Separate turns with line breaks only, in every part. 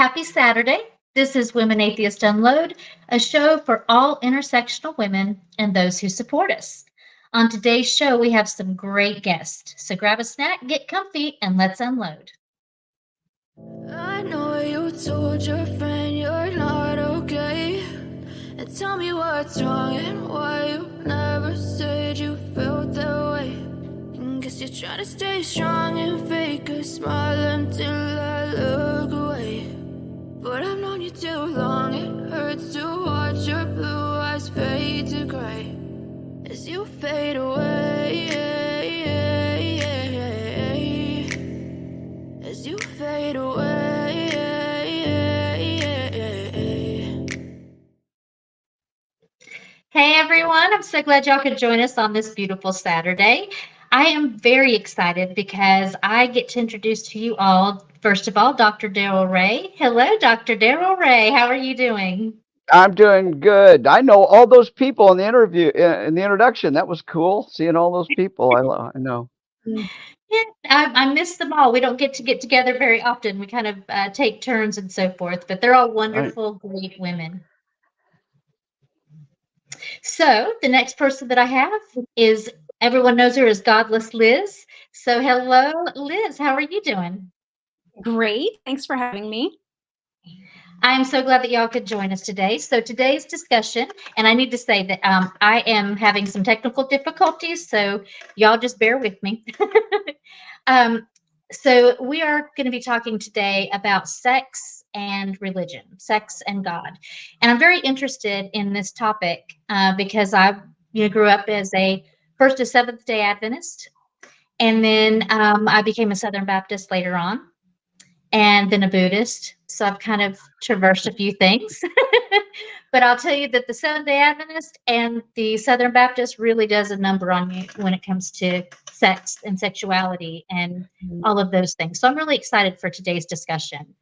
Happy Saturday. This is Women Atheist Unload, a show for all intersectional women and those who support us. On today's show, we have some great guests. So grab a snack, get comfy, and let's unload.
I know you told your friend you're not okay. And tell me what's wrong and why you never said you felt that way. And guess you're trying to stay strong and fake a smile until I look away. But I've known you too long, it hurts to watch your blue eyes fade to gray as you fade away, as you fade away.
Hey everyone, I'm so glad y'all could join us on this beautiful Saturday. I am very excited because I get to introduce to you all, first of all, Dr. Darrel Ray. Hello, Dr. Darrel Ray. How are you doing?
I'm doing good. I know all those people in the interview, in the introduction. That was cool, seeing all those people. I know.
Yeah, I miss them all. We don't get together very often. We kind of take turns and so forth, but they're all wonderful, great women. So the next person that I have is, everyone knows her as Godless Liz. So hello, Liz. How are you doing?
Great. Thanks for having me.
I am so glad that y'all could join us today. So today's discussion, and I need to say that I am having some technical difficulties, so y'all just bear with me. So we are going to be talking today about sex and religion, sex and God. And I'm very interested in this topic because I grew up as a first to Seventh Day Adventist, and then I became a Southern Baptist later on, and then a Buddhist. So I've kind of traversed a few things. But I'll tell you that the Seventh-day Adventist and the Southern Baptist really does a number on you when it comes to sex and sexuality and all of those things. So I'm really excited for today's discussion.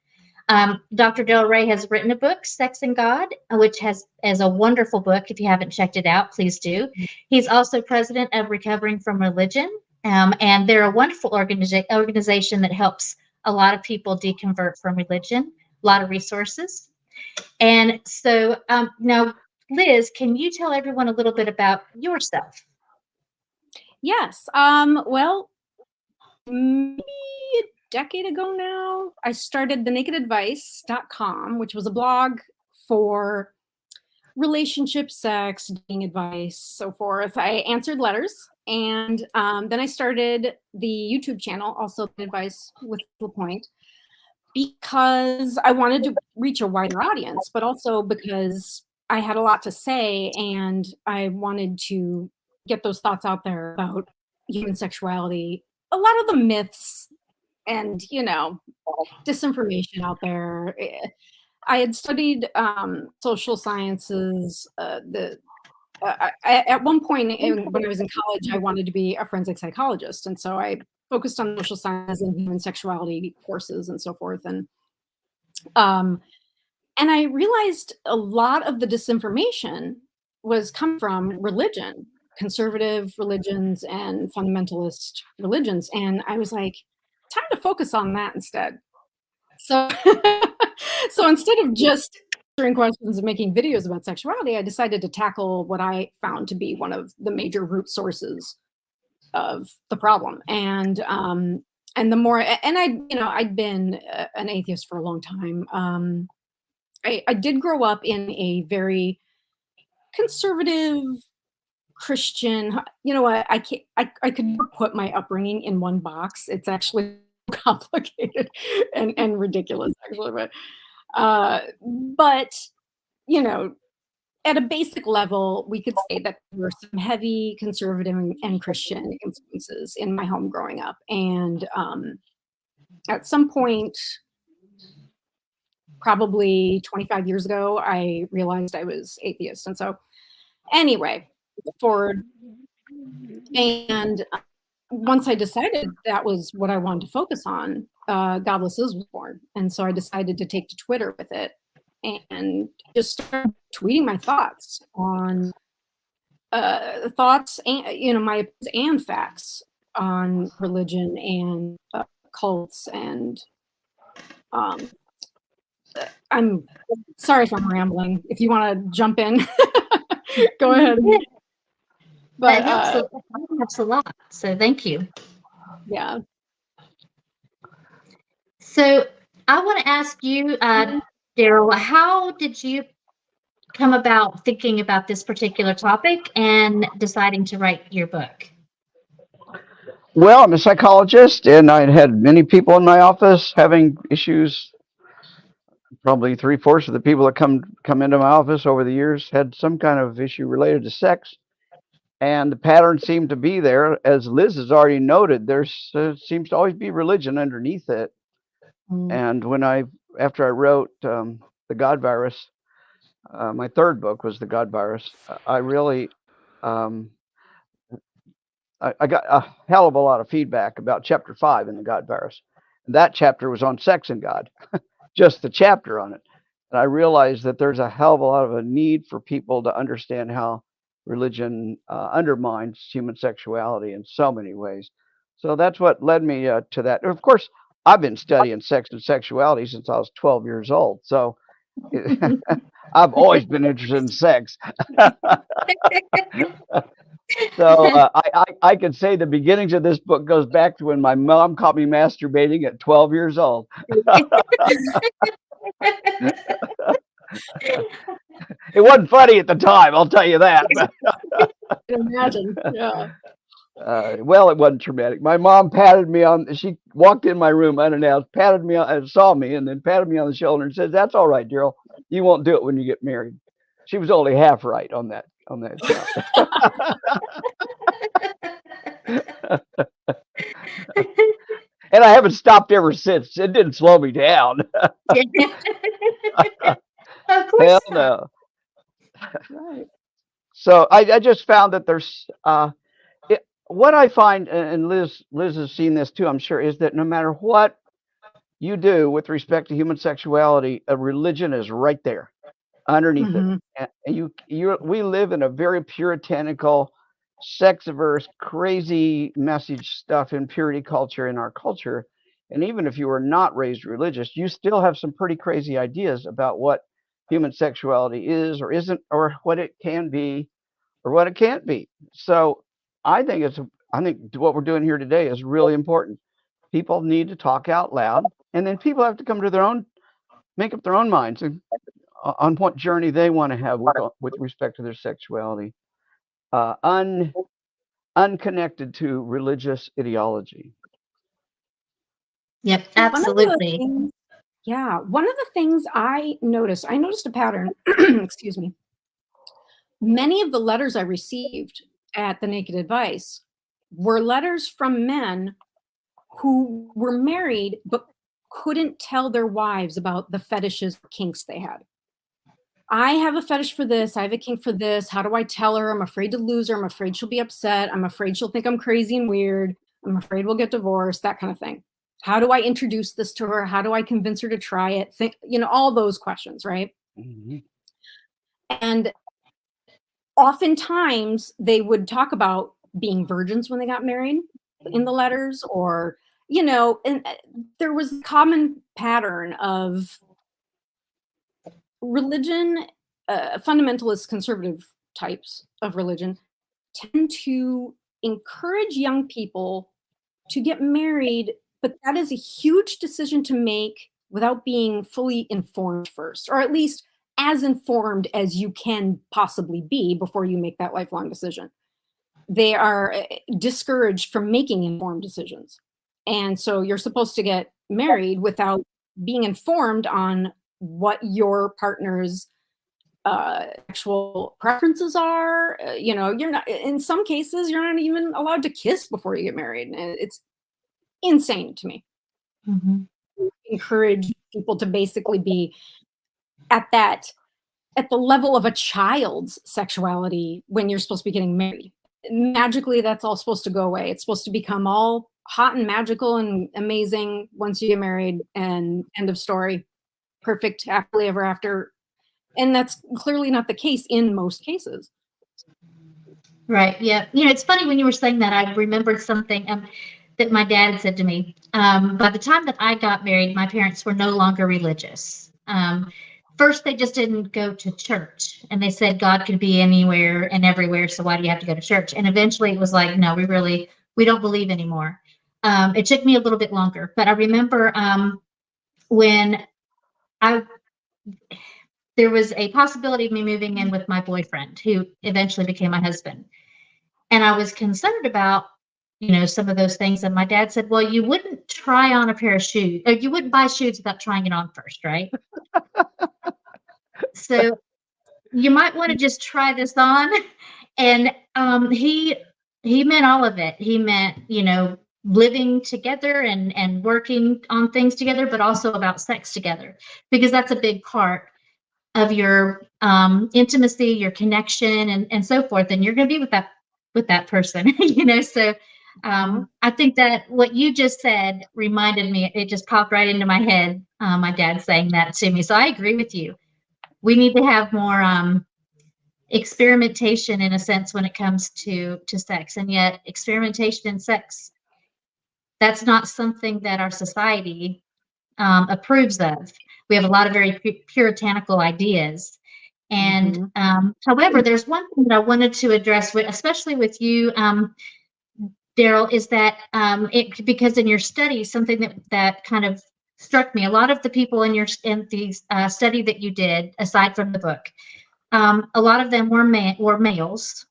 Dr. Darrel Ray has written a book, Sex and God, which is a wonderful book. If you haven't checked it out, please do. He's also president of Recovering from Religion, and they're a wonderful organization that helps a lot of people deconvert from religion, a lot of resources. And so now, Liz, can you tell everyone a little bit about yourself?
Yes. Well, maybe a decade ago now, I started thenakedadvice.com, which was a blog for relationship, sex, dating advice, so forth. I answered letters, and then I started the YouTube channel, also Advice with Lapoint, because I wanted to reach a wider audience, but also because I had a lot to say and I wanted to get those thoughts out there about human sexuality, a lot of the myths and, disinformation out there. I had studied social sciences. At one point when I was in college, I wanted to be a forensic psychologist. And so I focused on social science and human sexuality courses and so forth. And I realized a lot of the disinformation was come from religion, conservative religions and fundamentalist religions. And I was like, time to focus on that instead. So, so instead of just answering questions and making videos about sexuality, I decided to tackle what I found to be one of the major root sources of the problem. And the more, and I'd been an atheist for a long time. I did grow up in a very conservative Christian. You know what? I could put my upbringing in one box. It's actually complicated and ridiculous, actually. But at a basic level, we could say that there were some heavy conservative and Christian influences in my home growing up. And at some point, probably 25 years ago, I realized I was atheist. And so anyway, forward. And once I decided that was what I wanted to focus on, Godless Liz was born. And so I decided to take to Twitter with it and just started tweeting my thoughts on thoughts and my opinions and facts on religion and cults and I'm sorry if I'm rambling. If you want to jump in, go ahead.
But that helps a lot. So thank you.
Yeah.
So I want to ask you, Darrel, how did you come about thinking about this particular topic and deciding to write your book?
Well, I'm a psychologist, and I had many people in my office having issues. Probably 3/4 of the people that come into my office over the years had some kind of issue related to sex, and the pattern seemed to be there. As Liz has already noted, there's seems to always be religion underneath it. And after I wrote the God Virus, my third book was the God Virus. I really I got a hell of a lot of feedback about chapter 5 in the God Virus. And that chapter was on sex and God, just the chapter on it. And I realized that there's a hell of a lot of a need for people to understand how religion undermines human sexuality in so many ways. So that's what led me to that. And of course, I've been studying sex and sexuality since I was 12 years old. So I've always been interested in sex. So I can say the beginnings of this book goes back to when my mom caught me masturbating at 12 years old. It wasn't funny at the time, I'll tell you that.
I can imagine. Yeah.
Well, it wasn't traumatic. My mom patted me on. She walked in my room unannounced, patted me on, and saw me, and then patted me on the shoulder and said, "That's all right, Darrel. You won't do it when you get married." She was only half right on that count. And I haven't stopped ever since. It didn't slow me down.
Of course
Hell
not.
no.
Right.
So I just found that there's what I find, and Liz has seen this too, I'm sure, is that no matter what you do with respect to human sexuality, a religion is right there underneath it. And we live in a very puritanical, sex-averse, crazy message stuff in purity culture in our culture. And even if you were not raised religious, you still have some pretty crazy ideas about what human sexuality is or isn't, or what it can be or what it can't be. So I think what we're doing here today is really important. People need to talk out loud, and then people have to come to make up their own minds on what journey they want to have with respect to their sexuality, unconnected to religious ideology.
Yep, absolutely.
One of the things I noticed a pattern, excuse me. Many of the letters I received at the Naked Advice were letters from men who were married but couldn't tell their wives about the fetishes, kinks they had. I have a fetish for this. I have a kink for this. How do I tell her? I'm afraid to lose her. I'm afraid she'll be upset. I'm afraid she'll think I'm crazy and weird. I'm afraid we'll get divorced, that kind of thing. How do I introduce this to her? How do I convince her to try it? All those questions, right? Mm-hmm. And oftentimes they would talk about being virgins when they got married in the letters, or, and there was a common pattern of religion, fundamentalist conservative types of religion tend to encourage young people to get married, but that is a huge decision to make without being fully informed first, or at least as informed as you can possibly be before you make that lifelong decision. They are discouraged from making informed decisions. And so you're supposed to get married without being informed on what your partner's actual preferences are. You're not, in some cases, you're not even allowed to kiss before you get married. It's insane to me. Mm-hmm. Encourage people to basically be at the level of a child's sexuality when you're supposed to be getting married. Magically, that's all supposed to go away. It's supposed to become all hot and magical and amazing once you get married, and end of story. Perfect, happily ever after. And that's clearly not the case in most cases.
Right. Yeah. It's funny when you were saying that, I remembered something that my dad said to me. By the time that I got married, my parents were no longer religious. First, they just didn't go to church, and they said God could be anywhere and everywhere. So why do you have to go to church? And eventually, it was like, no, we don't believe anymore. It took me a little bit longer, but I remember when there was a possibility of me moving in with my boyfriend, who eventually became my husband, and I was concerned about, some of those things. And my dad said, well, you wouldn't try on a pair of shoes, or you wouldn't buy shoes without trying it on first, right? So you might want to just try this on. And he meant all of it. He meant, living together and working on things together, but also about sex together, because that's a big part of your intimacy, your connection, and so forth. And you're going to be with that person, So I think that what you just said reminded me. It just popped right into my head. My dad saying that to me. So I agree with you. We need to have more experimentation, in a sense, when it comes to sex. And yet experimentation in sex, that's not something that our society approves of. We have a lot of very puritanical ideas. And however, there's one thing that I wanted to address, especially with you, Darrel, is that because in your study, something that kind of struck me. A lot of the people in the study that you did, aside from the book, a lot of them were males.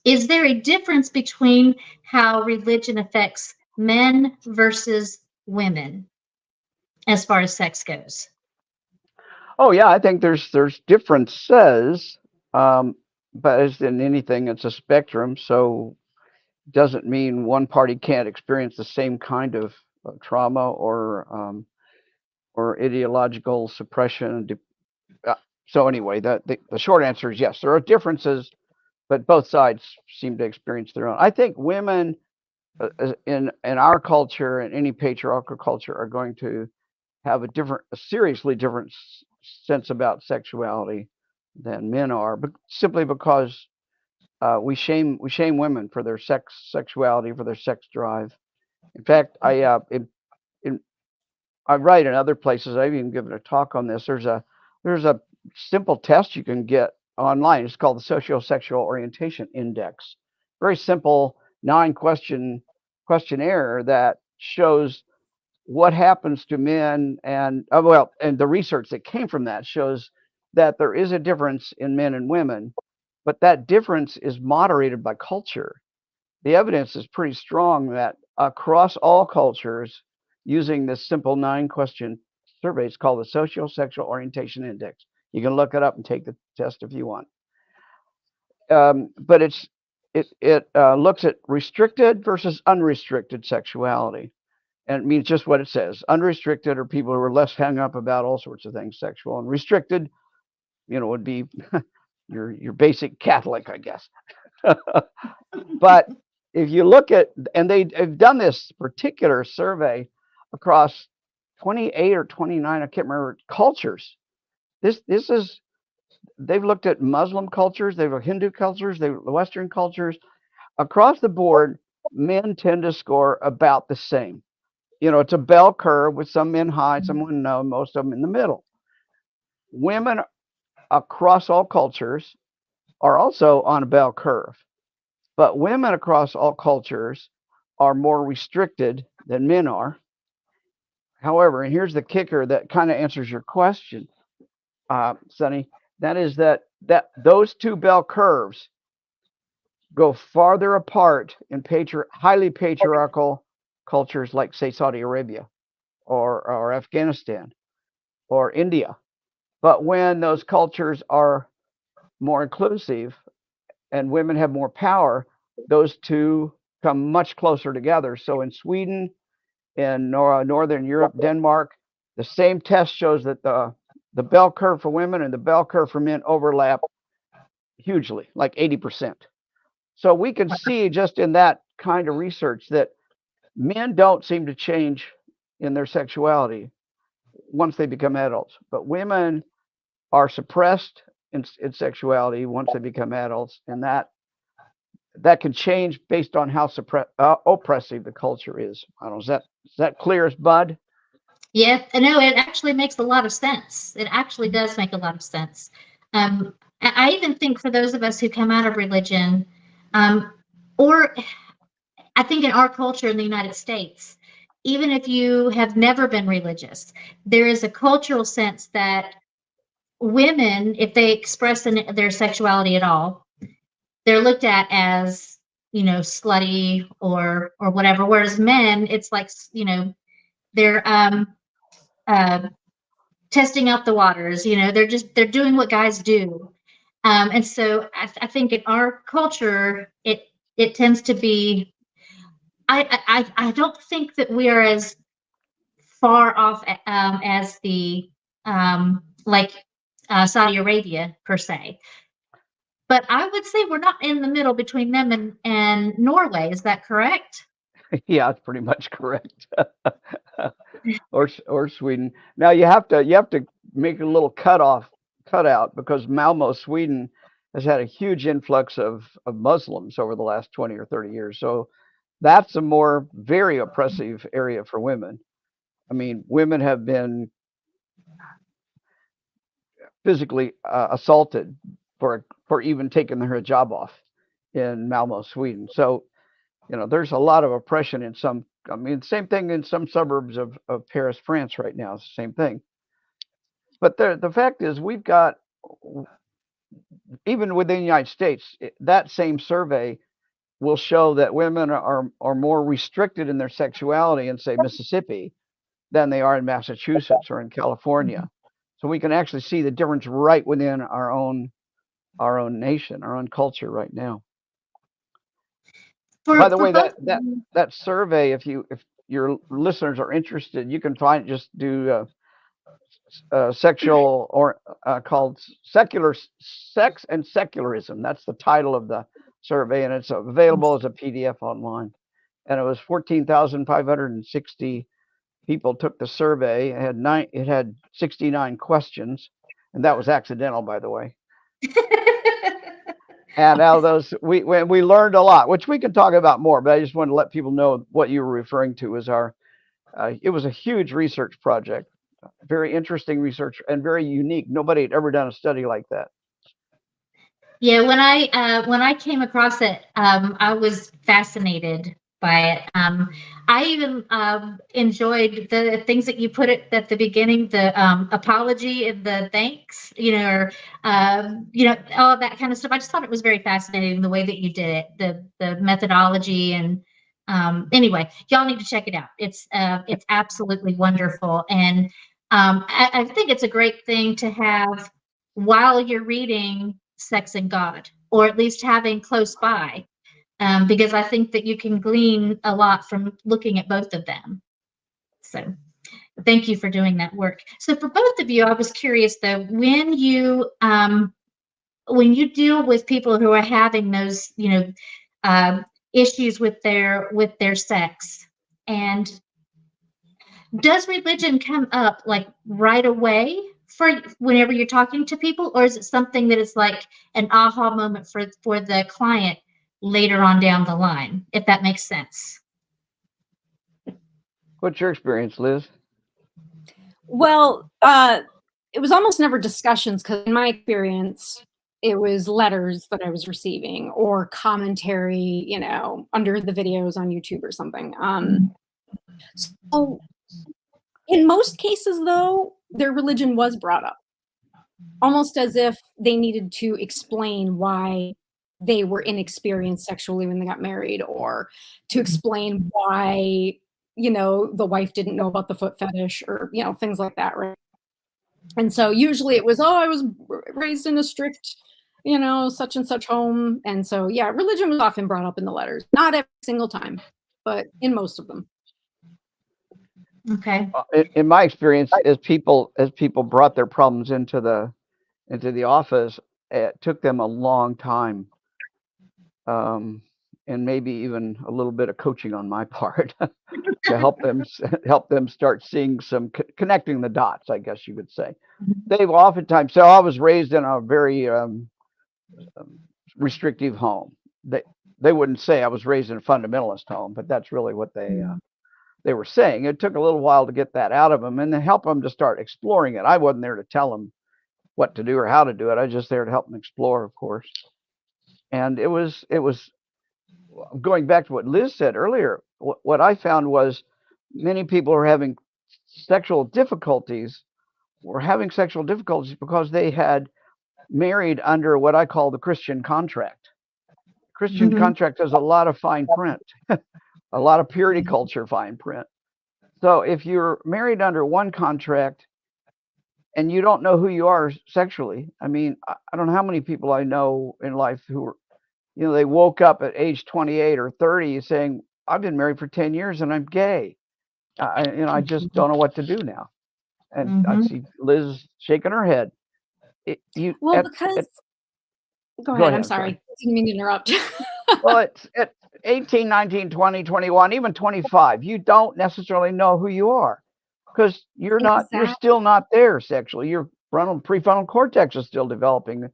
Is there a difference between how religion affects men versus women as far as sex goes?
Oh yeah, I think there's differences, but as in anything, it's a spectrum. So it doesn't mean one party can't experience the same kind of trauma or ideological suppression. So anyway, the short answer is yes, there are differences, but both sides seem to experience their own. I think women in our culture and any patriarchal culture are going to have a seriously different sense about sexuality than men are, but simply because we shame women for their sexuality, for their sex drive. In fact, I write in other places. I've even given a talk on this. There's a simple test you can get online. It's called the Socio-Sexual Orientation Index. Very simple 9-question questionnaire that shows what happens to men, and the research that came from that shows that there is a difference in men and women, but that difference is moderated by culture. The evidence is pretty strong that across all cultures, using this simple 9-question survey, it's called the Socio-Sexual Orientation Index. You can look it up and take the test if you want. But it looks at restricted versus unrestricted sexuality. And it means just what it says. Unrestricted are people who are less hung up about all sorts of things sexual, and restricted, would be your basic Catholic, I guess. But if you look at, and they've done this particular survey across 28 or 29, I can't remember, cultures. They've looked at Muslim cultures, they've looked at Hindu cultures, they've looked at Western cultures. Across the board, men tend to score about the same. It's a bell curve with some men high, some women low, most of them in the middle. Women across all cultures are also on a bell curve, but women across all cultures are more restricted than men are. However, and here's the kicker that kind of answers your question, Sonny, that is that those two bell curves go farther apart in highly patriarchal cultures like, say, Saudi Arabia or Afghanistan or India. But when those cultures are more inclusive and women have more power, those two come much closer together. So in Sweden, in Northern Europe, Denmark, the same test shows that the bell curve for women and the bell curve for men overlap hugely, like 80%. So we can see just in that kind of research that men don't seem to change in their sexuality once they become adults, but women are suppressed in sexuality once they become adults, and that can change based on how oppressive the culture is. I don't know, is that clear as bud?
Yeah, no, it actually makes a lot of sense. It actually does make a lot of sense. I even think for those of us who come out of religion, or I think in our culture in the United States, even if you have never been religious, there is a cultural sense that women, if they express their sexuality at all, they're looked at as, slutty or whatever. Whereas men, it's like, they're uh, testing out the waters. They're doing what guys do. And so I think in our culture, it tends to be. I don't think that we are as far off as the like Saudi Arabia per se. But I would say we're not in the middle between them and Norway. Is that correct?
Yeah, it's pretty much correct. Or Sweden. Now you have to make a little cutout because Malmo, Sweden, has had a huge influx of Muslims over the last 20 or 30 years. So that's a very oppressive area for women. I mean, women have been physically assaulted for even taking their hijab off in Malmo, Sweden. So there's a lot of oppression in some. I mean, same thing in some suburbs of Paris, France right now. It's the same thing. But the fact is, we've got, even within the United States, that same survey will show that women are more restricted in their sexuality in, say, Mississippi than they are in Massachusetts or in California. So we can actually see the difference right within our own nation, our own culture right now. By the way, that survey, if your listeners are interested, you can find, just do sexual or called secular sex and secularism. That's the title of the survey, and it's available as a PDF online. And it was 14,560 people took the survey. It had 69 questions, and that was accidental, by the way. And out of those, we learned a lot, which we can talk about more. But I just wanted to let people know what you were referring to as it was a huge research project, very interesting research, and very unique. Nobody had ever done a study like that.
Yeah, when I came across it, I was fascinated by it. I even enjoyed the things that you put at the beginning, the apology and the thanks, or all of that kind of stuff. I just thought it was very fascinating the way that you did it, the methodology, and anyway, y'all need to check it out. It's absolutely wonderful, and I think it's a great thing to have while you're reading Sex and God, or at least having close by, because I think that you can glean a lot from looking at both of them. So thank you for doing that work. So for both of you, I was curious though, when you deal with people who are having those, issues with their sex, and does religion come up like right away for whenever you're talking to people, or is it something that is like an aha moment for the client later on down the line, if that makes sense?
What's your experience, Liz?
Well, it was almost never discussions, because in my experience, it was letters that I was receiving or commentary, under the videos on YouTube or something. So in most cases, though, their religion was brought up, almost as if they needed to explain why they were inexperienced sexually when they got married, or to explain why, the wife didn't know about the foot fetish, or, things like that, right? And so usually it was, I was raised in a strict, such and such home. And so, yeah, religion was often brought up in the letters, not every single time, but in most of them.
Okay.
In my experience, as people brought their problems into the office, it took them a long time, and maybe even a little bit of coaching on my part to help them start seeing some connecting the dots, I guess you would say. They've oftentimes, so I was raised in a very restrictive home. They wouldn't say I was raised in a fundamentalist home, but that's really what they they were saying. It took a little while to get that out of them and then help them to start exploring it. I wasn't there to tell them what to do or how to do it. I was just there to help them explore, of course. And it was going back to what Liz said earlier. What I found was many people are having sexual difficulties. Were having sexual difficulties because they had married under what I call the Christian contract. Christian contract has a lot of fine print, a lot of purity culture fine print. So if you're married under one contract and you don't know who you are sexually, I mean, I don't know how many people I know in life who are, you know, they woke up at age 28 or 30 saying, I've been married for 10 years and I'm gay. I just don't know what to do now. And I see Liz shaking her head.
Go ahead. I'm sorry. I didn't mean to interrupt.
Well, it's at 18, 19, 20, 21, even 25. You don't necessarily know who you are because you're still not there sexually. Your prefrontal cortex is still developing.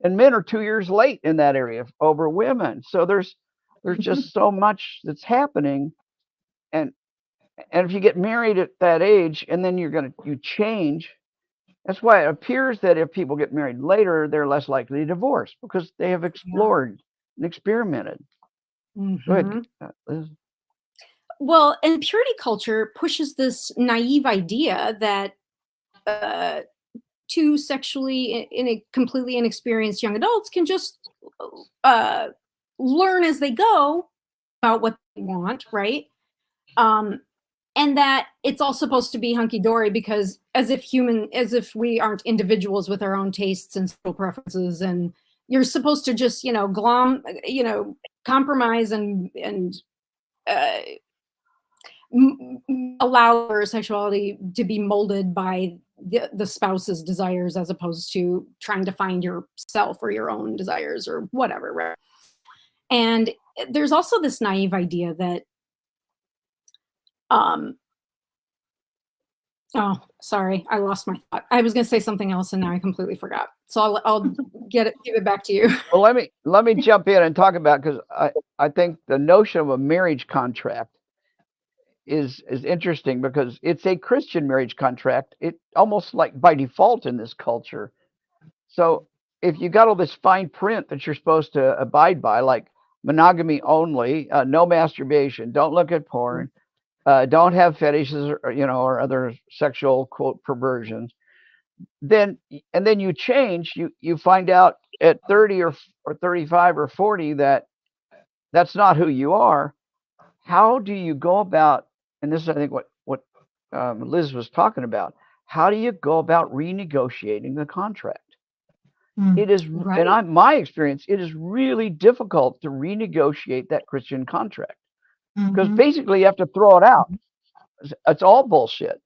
And men are 2 years late in that area over women. So there's just so much that's happening. And if you get married at that age and then you change, that's why it appears that if people get married later, they're less likely to divorce because they have explored and experimented. Go ahead, Liz.
Well, and purity culture pushes this naive idea that two sexually completely inexperienced young adults can just learn as they go about what they want, right? And that it's all supposed to be hunky-dory because as if we aren't individuals with our own tastes and sexual preferences, and you're supposed to just, compromise and allow your sexuality to be molded by the spouse's desires as opposed to trying to find yourself or your own desires or whatever, right? And there's also this naive idea that oh, sorry, I lost my thought. I was going to say something else and now I completely forgot. So I'll give it back to you.
Well, let me jump in and talk about, because I think the notion of a marriage contract is interesting because it's a Christian marriage contract. It almost like by default in this culture. So if you got all this fine print that you're supposed to abide by, like monogamy only, no masturbation, don't look at porn, don't have fetishes or other sexual quote perversions, then you change, you find out at 30 or 35 or 40 that that's not who you are. How do you go about, and this is I think what Liz was talking about, how do you go about renegotiating the contract? It is, right. And my experience, it is really difficult to renegotiate that Christian contract. Because basically you have to throw it out. It's all bullshit.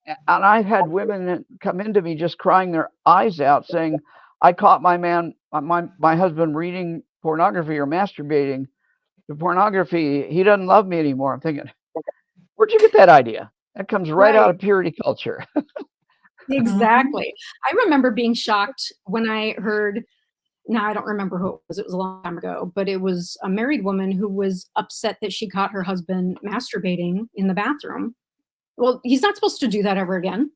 And I've had women come into me just crying their eyes out saying, I caught my husband reading pornography or masturbating to pornography. He doesn't love me anymore. I'm thinking, where'd you get that idea? That comes right out of purity culture.
Exactly. I remember being shocked when I heard, now I don't remember who it was. It was a long time ago, but it was a married woman who was upset that she caught her husband masturbating in the bathroom. Well, he's not supposed to do that ever again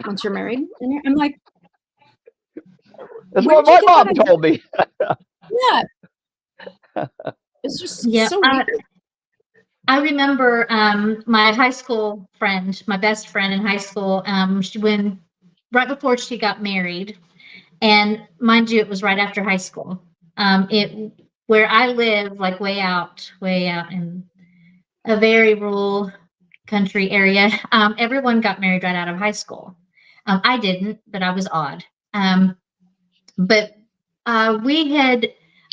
once you're married. And I'm like,
that's what my mom told me.
Yeah. It's just so weird.
I remember my high school friend, my best friend in high school, right before she got married. And mind you, it was right after high school. Where I live, like way out in a very rural country area, everyone got married right out of high school. I didn't, but I was odd. But I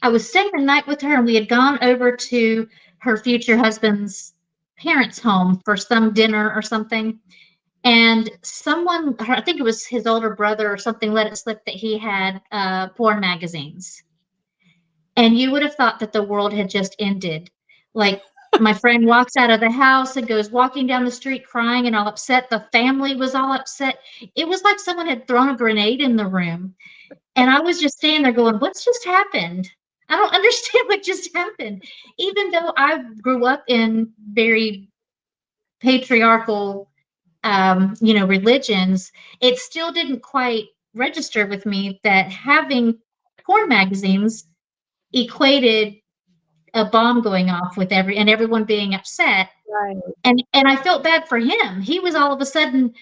was staying the night with her, and we had gone over to her future husband's parents' home for some dinner or something. And someone, I think it was his older brother or something, let it slip that he had porn magazines. And you would have thought that the world had just ended. Like, my friend walks out of the house and goes walking down the street crying and all upset. The family was all upset. It was like someone had thrown a grenade in the room. And I was just standing there going, what's just happened? I don't understand what just happened. Even though I grew up in very patriarchal, religions, it still didn't quite register with me that having porn magazines equated a bomb going off with everyone being upset.
Right.
And I felt bad for him. He was all of a sudden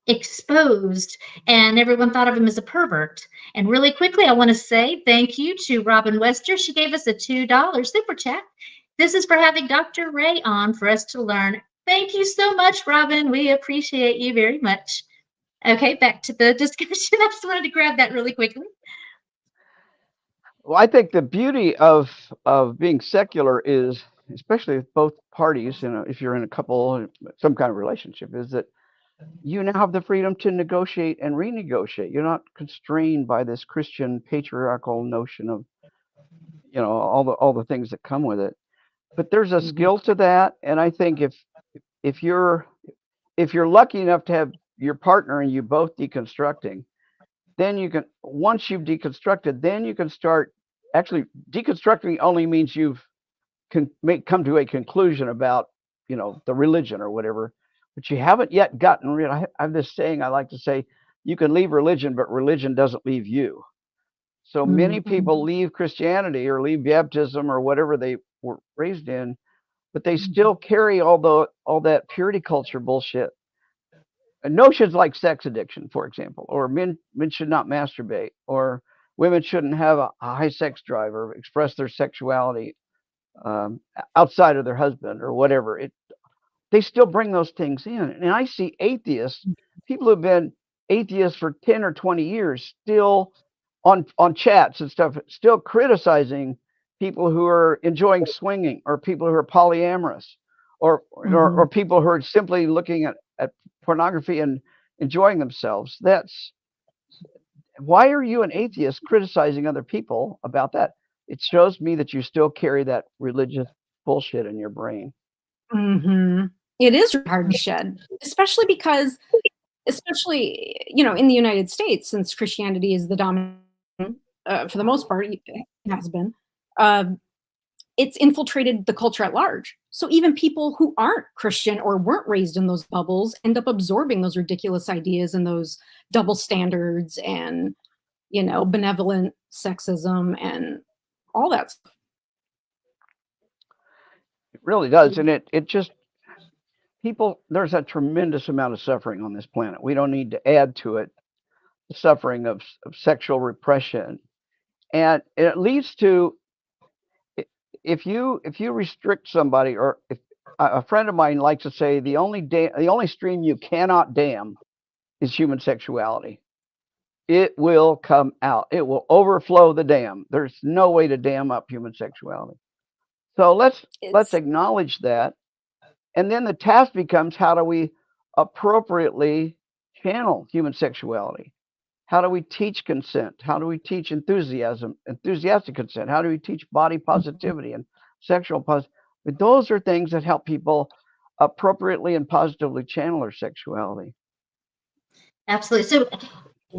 exposed, and everyone thought of him as a pervert. And really quickly, I want to say thank you to Robin Wester. She gave us a $2 super chat. This is for having Dr. Ray on for us to learn. Thank you so much, Robin. We appreciate you very much. Okay, back to the discussion. I just wanted to grab that really quickly.
Well, I think the beauty of being secular is, especially with both parties, if you're in a couple, some kind of relationship, is that you now have the freedom to negotiate and renegotiate. You're not constrained by this Christian patriarchal notion of, all the things that come with it. But there's a skill to that, and I think if you're lucky enough to have your partner and you both deconstructing, then you can, once you've deconstructed, then you can start. Actually, deconstructing only means you've come to a conclusion about, the religion or whatever, but you haven't yet gotten rid. I have this saying I like to say: you can leave religion, but religion doesn't leave you. So many people leave Christianity or leave baptism or whatever they were raised in, but they still carry all that purity culture bullshit. Notions like sex addiction, for example, or men should not masturbate, or women shouldn't have a high sex drive or express their sexuality outside of their husband or whatever. They still bring those things in. And I see atheists, people who've been atheists for 10 or 20 years, still on chats and stuff, still criticizing people who are enjoying swinging, or people who are polyamorous, or people who are simply looking at pornography and enjoying themselves. Why are you, an atheist, criticizing other people about that? It shows me that you still carry that religious bullshit in your brain.
It is hard to shed, especially because, in the United States, since Christianity is the dominant, for the most part, it has been, it's infiltrated the culture at large. So even people who aren't Christian or weren't raised in those bubbles end up absorbing those ridiculous ideas and those double standards and, benevolent sexism and all that stuff.
It really does. And it just, there's a tremendous amount of suffering on this planet. We don't need to add to it the suffering of sexual repression. And it leads to, if you restrict somebody, or if a friend of mine likes to say, the only stream you cannot dam is human sexuality. It will come out. It will overflow the dam. There's no way to dam up human sexuality. So let's acknowledge that. And then the task becomes, how do we appropriately channel human sexuality? How do we teach consent? How do we teach enthusiastic consent? How do we teach body positivity and sexual positivity? Those are things that help people appropriately and positively channel their sexuality.
Absolutely.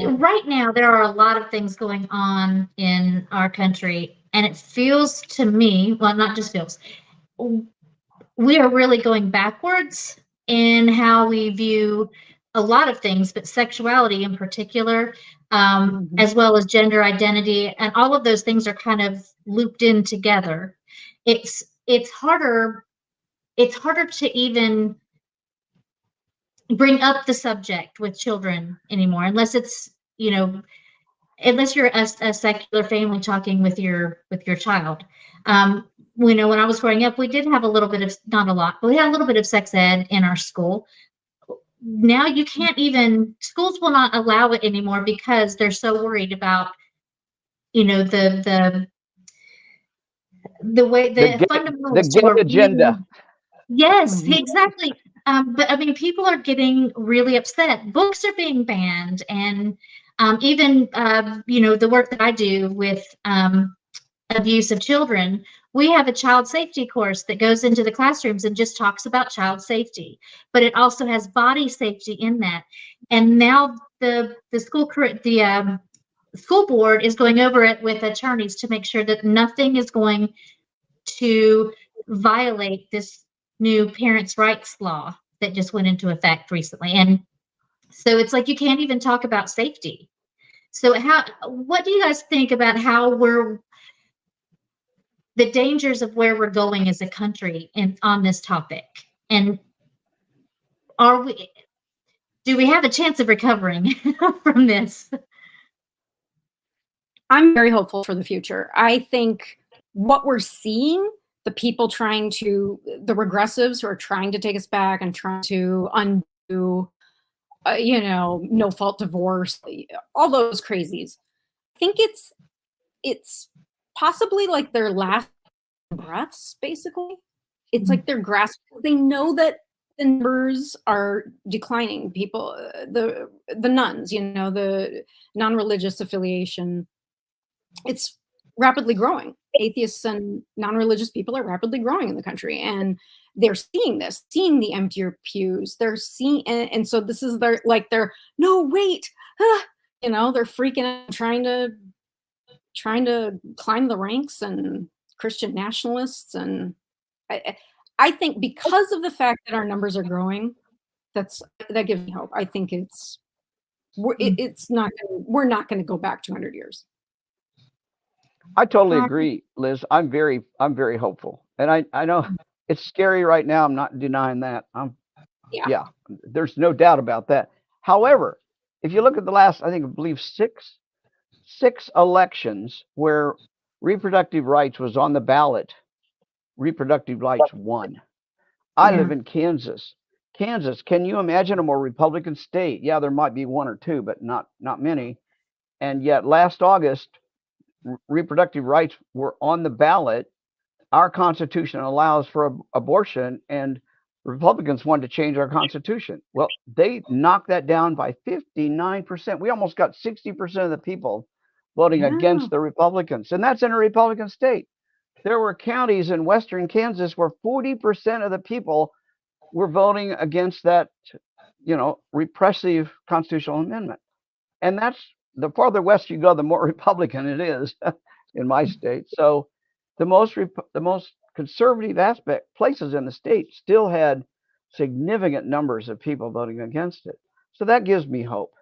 So right now, there are a lot of things going on in our country, and it feels to me, well, not just feels, we are really going backwards in how we view a lot of things, but sexuality in particular, as well as gender identity, and all of those things are kind of looped in together. It's harder to even bring up the subject with children anymore, unless it's, unless you're a secular family talking with your child. When I was growing up, we did have a little bit of, not a lot, but we had a little bit of sex ed in our school. Now you can't even, schools will not allow it anymore because they're so worried about, the way the fundamentals
the agenda.
Yes, exactly. But I mean, people are getting really upset. Books are being banned, and even the work that I do with abuse of children, we have a child safety course that goes into the classrooms and just talks about child safety, but it also has body safety in that. And now the school board is going over it with attorneys to make sure that nothing is going to violate this new parents' rights law. that just went into effect recently. And so it's like you can't even talk about safety. So what do you guys think about how the dangers of where we're going as a country on this topic? And do we have a chance of recovering from this?
I'm very hopeful for the future. I think what we're seeing, the regressives who are trying to take us back and trying to undo, no fault divorce, all those crazies. I think it's possibly like their last breaths, basically. It's like they're grasping. They know that the numbers are declining. People, the nuns, the non-religious affiliation, it's rapidly growing. Atheists and non-religious people are rapidly growing in the country, and they're seeing the emptier pews. They're seeing, and so this is their no, wait, they're freaking out, trying to climb the ranks, and Christian nationalists. And I think because of the fact that our numbers are growing, that gives me hope. I think we're not going to go back 200 years.
I totally agree, Liz. I'm very hopeful, and I know it's scary right now. I'm not denying that. Yeah, there's no doubt about that. However, if you look at the last, I believe six elections where reproductive rights was on the ballot, reproductive rights won. I live in Kansas. Can you imagine a more Republican state? Yeah, there might be one or two, but not many. And yet last August, reproductive rights were on the ballot. Our Constitution allows for abortion, and Republicans wanted to change our Constitution. Well, they knocked that down by 59%. We almost got 60% of the people voting against the Republicans, and that's in a Republican state. There were counties in western Kansas where 40% of the people were voting against that, repressive constitutional amendment. And that's, the farther west you go, the more Republican it is in my state. So the most conservative places in the state still had significant numbers of people voting against it. So that gives me hope.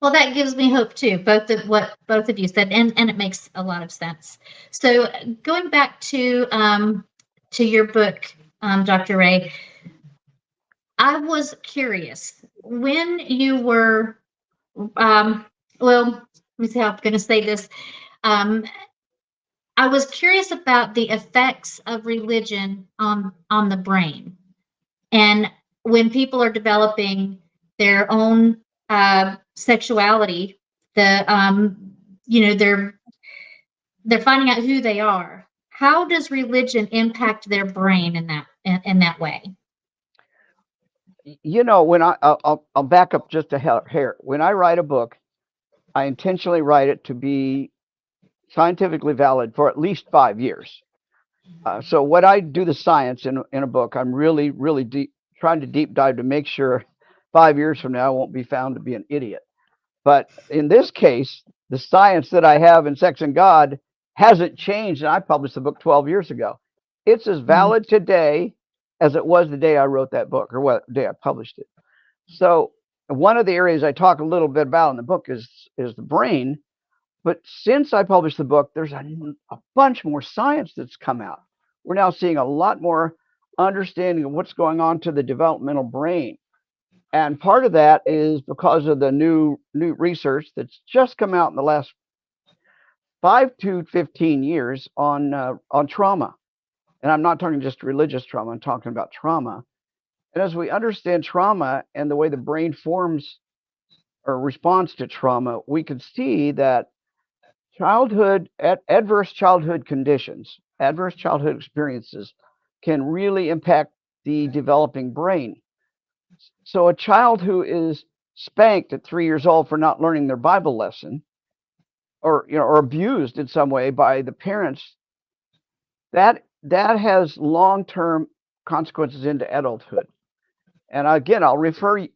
Well, that gives me hope too, both of what both of you said, and it makes a lot of sense. So going back to your book, Dr. Ray, I was curious when you were, well, let me see how I'm going to say this. I was curious about the effects of religion on the brain, and when people are developing their own sexuality, they're finding out who they are. How does religion impact their brain in that way?
When I'll back up just a hair. When I write a book, I intentionally write it to be scientifically valid for at least 5 years. So when I do the science in a book, I'm really, really trying to deep dive to make sure 5 years from now I won't be found to be an idiot. But in this case, the science that I have in Sex and God hasn't changed. And I published the book 12 years ago. It's as valid today as it was the day I wrote that book, or what day I published it. So one of the areas I talk a little bit about in the book is the brain. But since I published the book, there's a bunch more science that's come out. We're now seeing a lot more understanding of what's going on to the developmental brain. And part of that is because of the new research that's just come out in the last 5 to 15 years on trauma. And I'm not talking just religious trauma, I'm talking about trauma. And as we understand trauma and the way the brain forms or responds to trauma, we can see that adverse childhood conditions, adverse childhood experiences can really impact the developing brain. So a child who is spanked at 3 years old for not learning their Bible lesson, or abused in some way by the parents, that has long-term consequences into adulthood. And again, I'll refer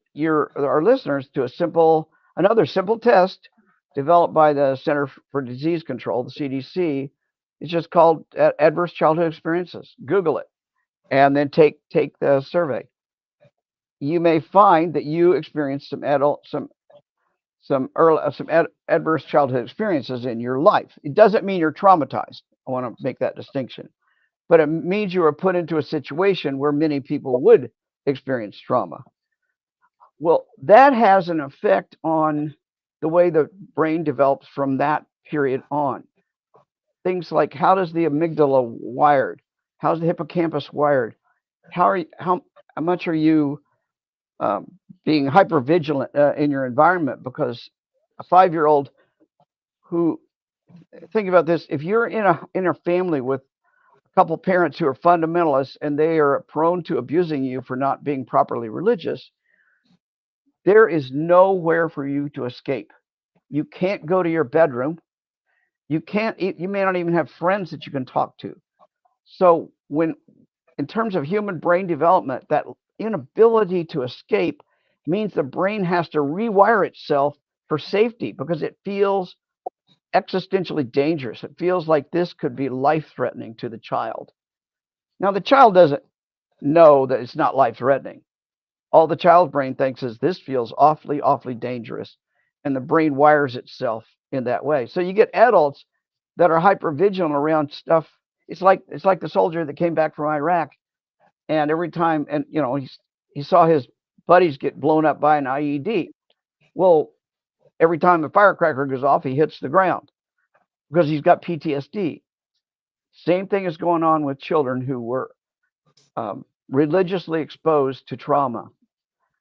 our listeners to another simple test developed by the Center for Disease Control, the CDC. It's just called Adverse Childhood Experiences. Google it, and then take the survey. you may find that you experienced some adverse childhood experiences in your life. It doesn't mean you're traumatized. I want to make that distinction, but it means you were put into a situation where many people would experience trauma. Well, that has an effect on the way the brain develops from that period on. Things like, how does the amygdala wired? How's the hippocampus wired? How much are you being hyper vigilant in your environment? Because a 5-year-old who, think about this, if you're in a family with a couple parents who are fundamentalists and they are prone to abusing you for not being properly religious, there is nowhere for you to escape. You can't go to your bedroom. You may not even have friends that you can talk to. So in terms of human brain development, that inability to escape means the brain has to rewire itself for safety because it feels existentially dangerous. It feels like this could be life-threatening to the child. Now, the child doesn't know that it's not life-threatening. All the child's brain thinks is this feels awfully, awfully dangerous, and the brain wires itself in that way. So you get adults that are hyper-vigilant around stuff. It's like the soldier that came back from Iraq, and every time, and he saw his buddies get blown up by an IED. Well, every time the firecracker goes off, he hits the ground because he's got PTSD. Same thing is going on with children who were religiously exposed to trauma.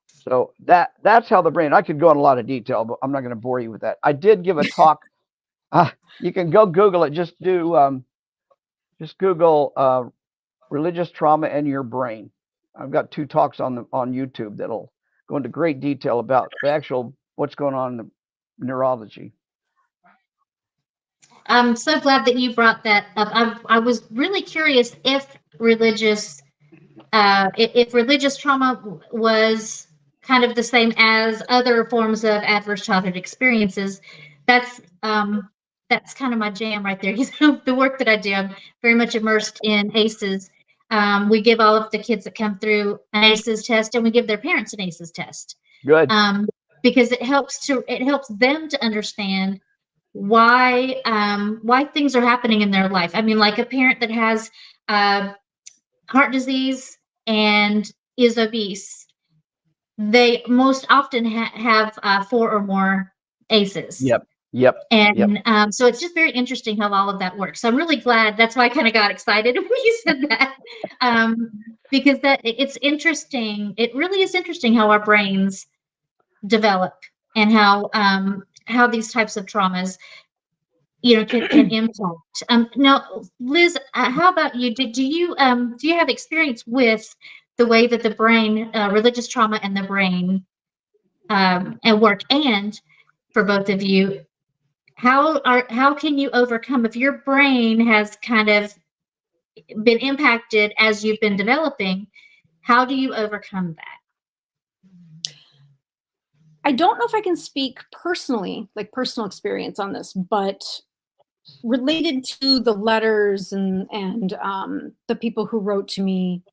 So that's how the brain. I could go in a lot of detail, but I'm not going to bore you with that. I did give a talk. You can go Google it. Just Google religious trauma and your brain. I've got 2 talks on YouTube that'll go into great detail about the actual what's going on in the neurology.
I'm so glad that you brought that up. I was really curious if religious trauma was kind of the same as other forms of adverse childhood experiences. That's kind of my jam right there. The work that I do, I'm very much immersed in ACEs. We give all of the kids that come through an ACEs test, and we give their parents an ACEs test.
Good.
Because it helps them to understand why things are happening in their life. I mean, like a parent that has heart disease and is obese, they most often have 4 or more ACEs.
Yep.
And so it's just very interesting how all of that works. So I'm really glad. That's why I kind of got excited when you said that, because it's interesting. It really is interesting how our brains develop and how these types of traumas, can impact. Now, Liz, how about you? Do you have experience with the way that the brain, religious trauma and the brain, and work? And for both of you, how can you overcome if your brain has kind of been impacted as you've been developing? How do you overcome that?
I don't know if I can speak personally, like personal experience on this, but related to the letters and the people who wrote to me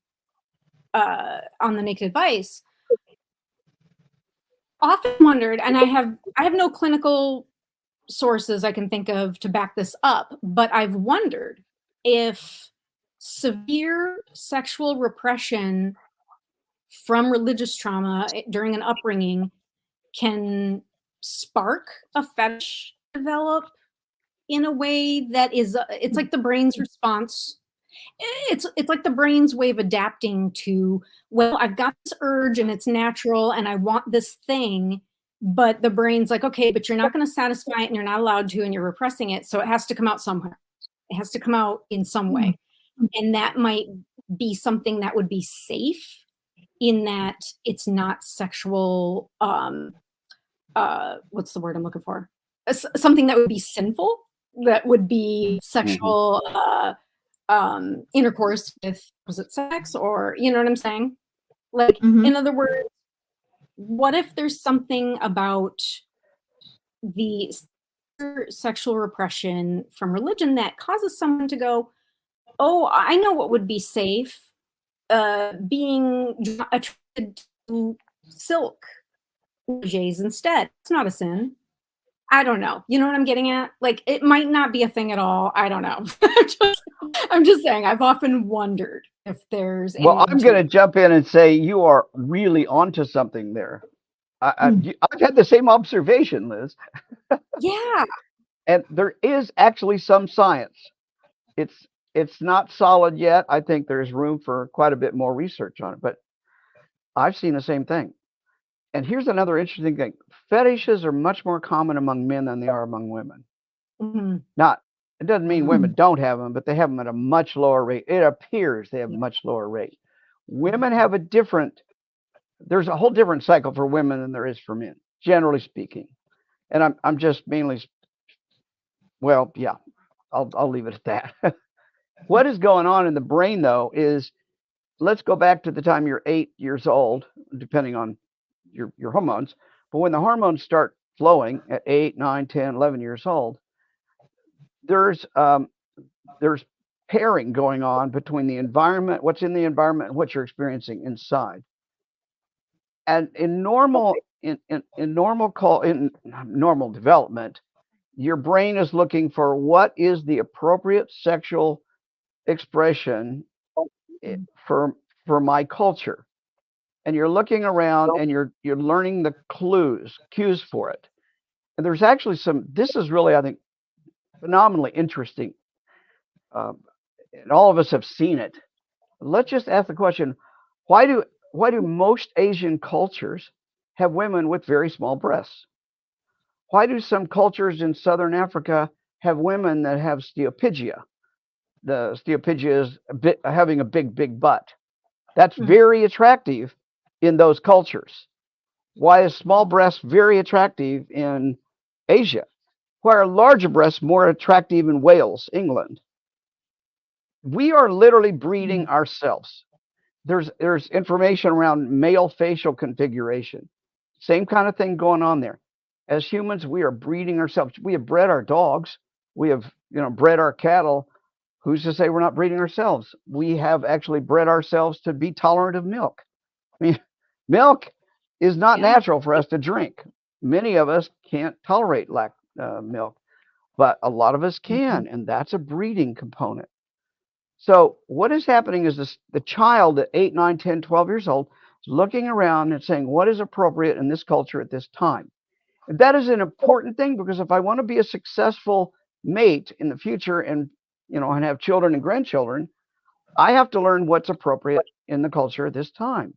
on the Naked Advice, often wondered, and I have no clinical sources I can think of to back this up, but I've wondered if severe sexual repression from religious trauma during an upbringing can spark a fetish develop in a way that is, it's like the brain's response. It's like the brain's way of adapting to, well, I've got this urge and it's natural and I want this thing, but the brain's like, okay, but you're not going to satisfy it and you're not allowed to and you're repressing it. So it has to come out somewhere. It has to come out in some way. And that might be something that would be safe in that it's not sexual, what's the word I'm looking for? Something that would be sinful, that would be sexual intercourse with, was it sex, or, you know what I'm saying? Like, in other words, what if there's something about the sexual repression from religion that causes someone to go, oh, I know what would be safe, being attracted silk jays instead. It's not a sin. I don't know. You know what I'm getting at? Like, it might not be a thing at all. I don't know. I'm just saying, I've often wondered if there's.
Well, I'm going to jump in and say you are really onto something there. I've had the same observation, Liz.
Yeah.
And there is actually some science. It's not solid yet. I think there's room for quite a bit more research on it, but I've seen the same thing. And here's another interesting thing. Fetishes are much more common among men than they are among women. It doesn't mean women don't have them, but they have them at a much lower rate. It appears they have a much lower rate. Women have there's a whole different cycle for women than there is for men, generally speaking. And I'm just mainly, well, yeah, I'll leave it at that. What is going on in the brain, though, is let's go back to the time you're 8 years old, depending on your hormones. But when the hormones start flowing at 8, 9, 10, 11 years old, there's pairing going on between the environment, what's in the environment, and what you're experiencing inside. And in normal development, your brain is looking for what is the appropriate sexual expression for my culture. And you're looking around and you're learning the cues for it. And there's actually this is really, I think, phenomenally interesting. And all of us have seen it. Let's just ask the question, why do most Asian cultures have women with very small breasts? Why do some cultures in Southern Africa have women that have steopygia? The steopygia is having a big butt. That's very attractive in those cultures. Why is small breasts very attractive in Asia? Why are larger breasts more attractive in Wales, England? We are literally breeding ourselves. There's information around male facial configuration. Same kind of thing going on there. As humans, we are breeding ourselves. We have bred our dogs. We have, bred our cattle. Who's to say we're not breeding ourselves? We have actually bred ourselves to be tolerant of milk. I mean, milk is not natural for us to drink. Many of us can't tolerate milk, but a lot of us can, and that's a breeding component. So what is happening is the child at 8, 9, 10, 12 years old is looking around and saying, what is appropriate in this culture at this time? And that is an important thing, because if I want to be a successful mate in the future and have children and grandchildren, I have to learn what's appropriate in the culture at this time.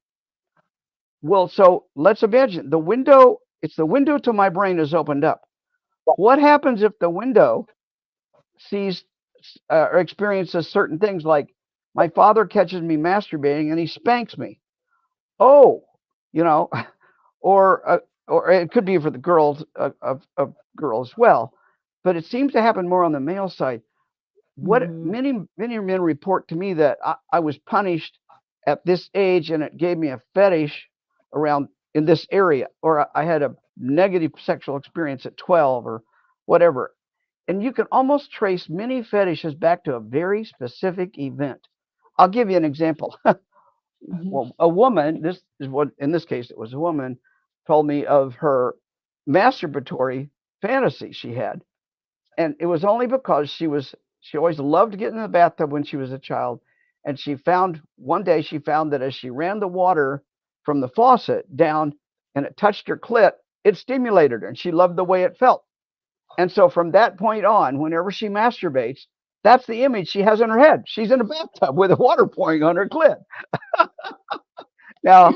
Well, so let's imagine the window to my brain is opened up. What happens if the window sees or experiences certain things, like my father catches me masturbating and he spanks me? Or it could be for the girls of girls as well, but it seems to happen more on the male side. What many men report to me that I was punished at this age and it gave me a fetish around in this area, or I had a negative sexual experience at 12 or whatever. And you can almost trace many fetishes back to a very specific event. I'll give you an example. Well, a woman, this is what, in this case, it was a woman, told me of her masturbatory fantasy she had. And it was only because she always loved to get in the bathtub when she was a child. And one day she found that as she ran the water from the faucet down and it touched her clit, it stimulated her and she loved the way it felt. And so from that point on, whenever she masturbates, that's the image she has in her head. She's in a bathtub with the water pouring on her clit. Now,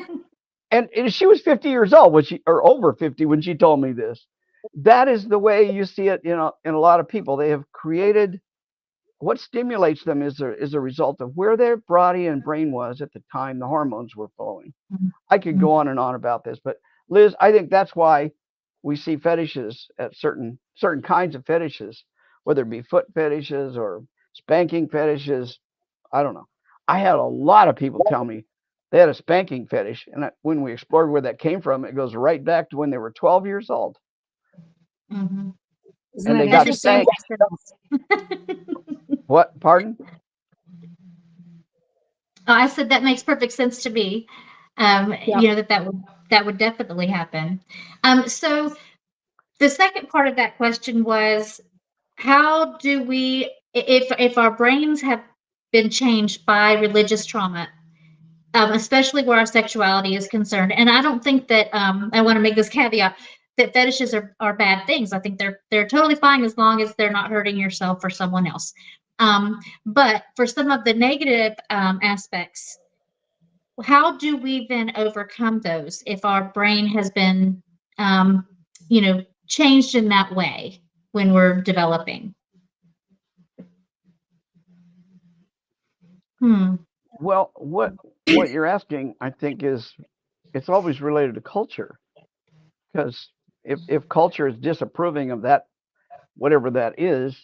and she was 50 years old or over 50 when she told me this. That is the way you see it, in a lot of people. They have created what stimulates them is a result of where their body and brain was at the time the hormones were flowing. I could go on and on about this, but Liz, I think that's why we see fetishes at certain kinds of fetishes, whether it be foot fetishes or spanking fetishes. I don't know. I had a lot of people tell me they had a spanking fetish, and when we explored where that came from, it goes right back to when they were 12 years old.
Mm-hmm.
And they got spanked. What? Pardon?
I said that makes perfect sense to me. that would definitely happen. So the second part of that question was, how do we, if our brains have been changed by religious trauma, especially where our sexuality is concerned. And I don't think that I want to make this caveat that fetishes are bad things. I think they're totally fine as long as they're not hurting yourself or someone else. But for some of the negative aspects, how do we then overcome those if our brain has been, changed in that way when we're developing?
Well, what you're asking, I think, is it's always related to culture, because if culture is disapproving of that, whatever that is,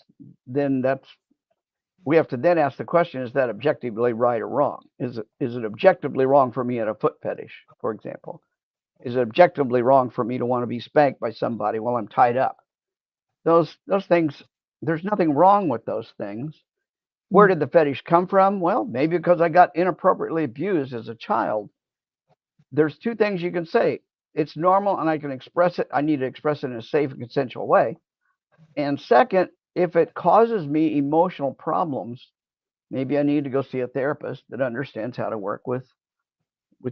then we have to then ask the question: is that objectively right or wrong? Is it objectively wrong for me at a foot fetish, for example? Is it objectively wrong for me to want to be spanked by somebody while I'm tied up? Those things, there's nothing wrong with those things. Where did the fetish come from? Well, maybe because I got inappropriately abused as a child. There's two things you can say. It's normal and I can express it. I need to express it in a safe and consensual way. And second, if it causes me emotional problems, maybe I need to go see a therapist that understands how to work with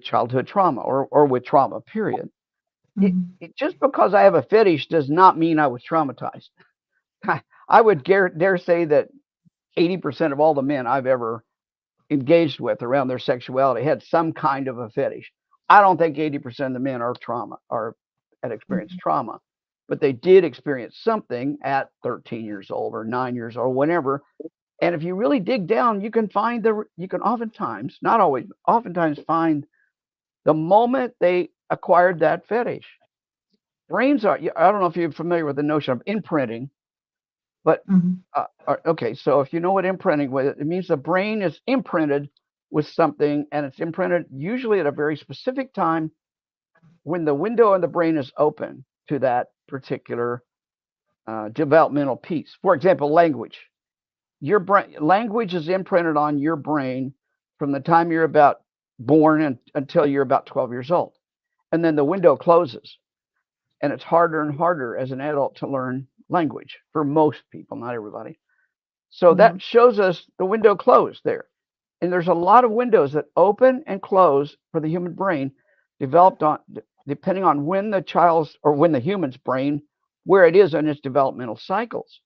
childhood trauma or with trauma, period. Just because I have a fetish does not mean I was traumatized. I would dare say that 80% of all the men I've ever engaged with around their sexuality had some kind of a fetish. I don't think 80% of the men had experienced trauma, but they did experience something at 13 years old or 9 years old, whenever. And if you really dig down, you can oftentimes, not always, oftentimes find the moment they acquired that fetish. Brains I don't know if you're familiar with the notion of imprinting, but okay, so if you know what imprinting was, it means the brain is imprinted with something, and it's imprinted usually at a very specific time when the window in the brain is open to that particular developmental piece. For example, language. Language is imprinted on your brain from the time you're about born until you're about 12 years old. And then the window closes. And it's harder and harder as an adult to learn language for most people, not everybody. So that shows us the window closed there. And there's a lot of windows that open and close for the human brain, developed on depending on when the human's brain, where it is in its developmental cycles.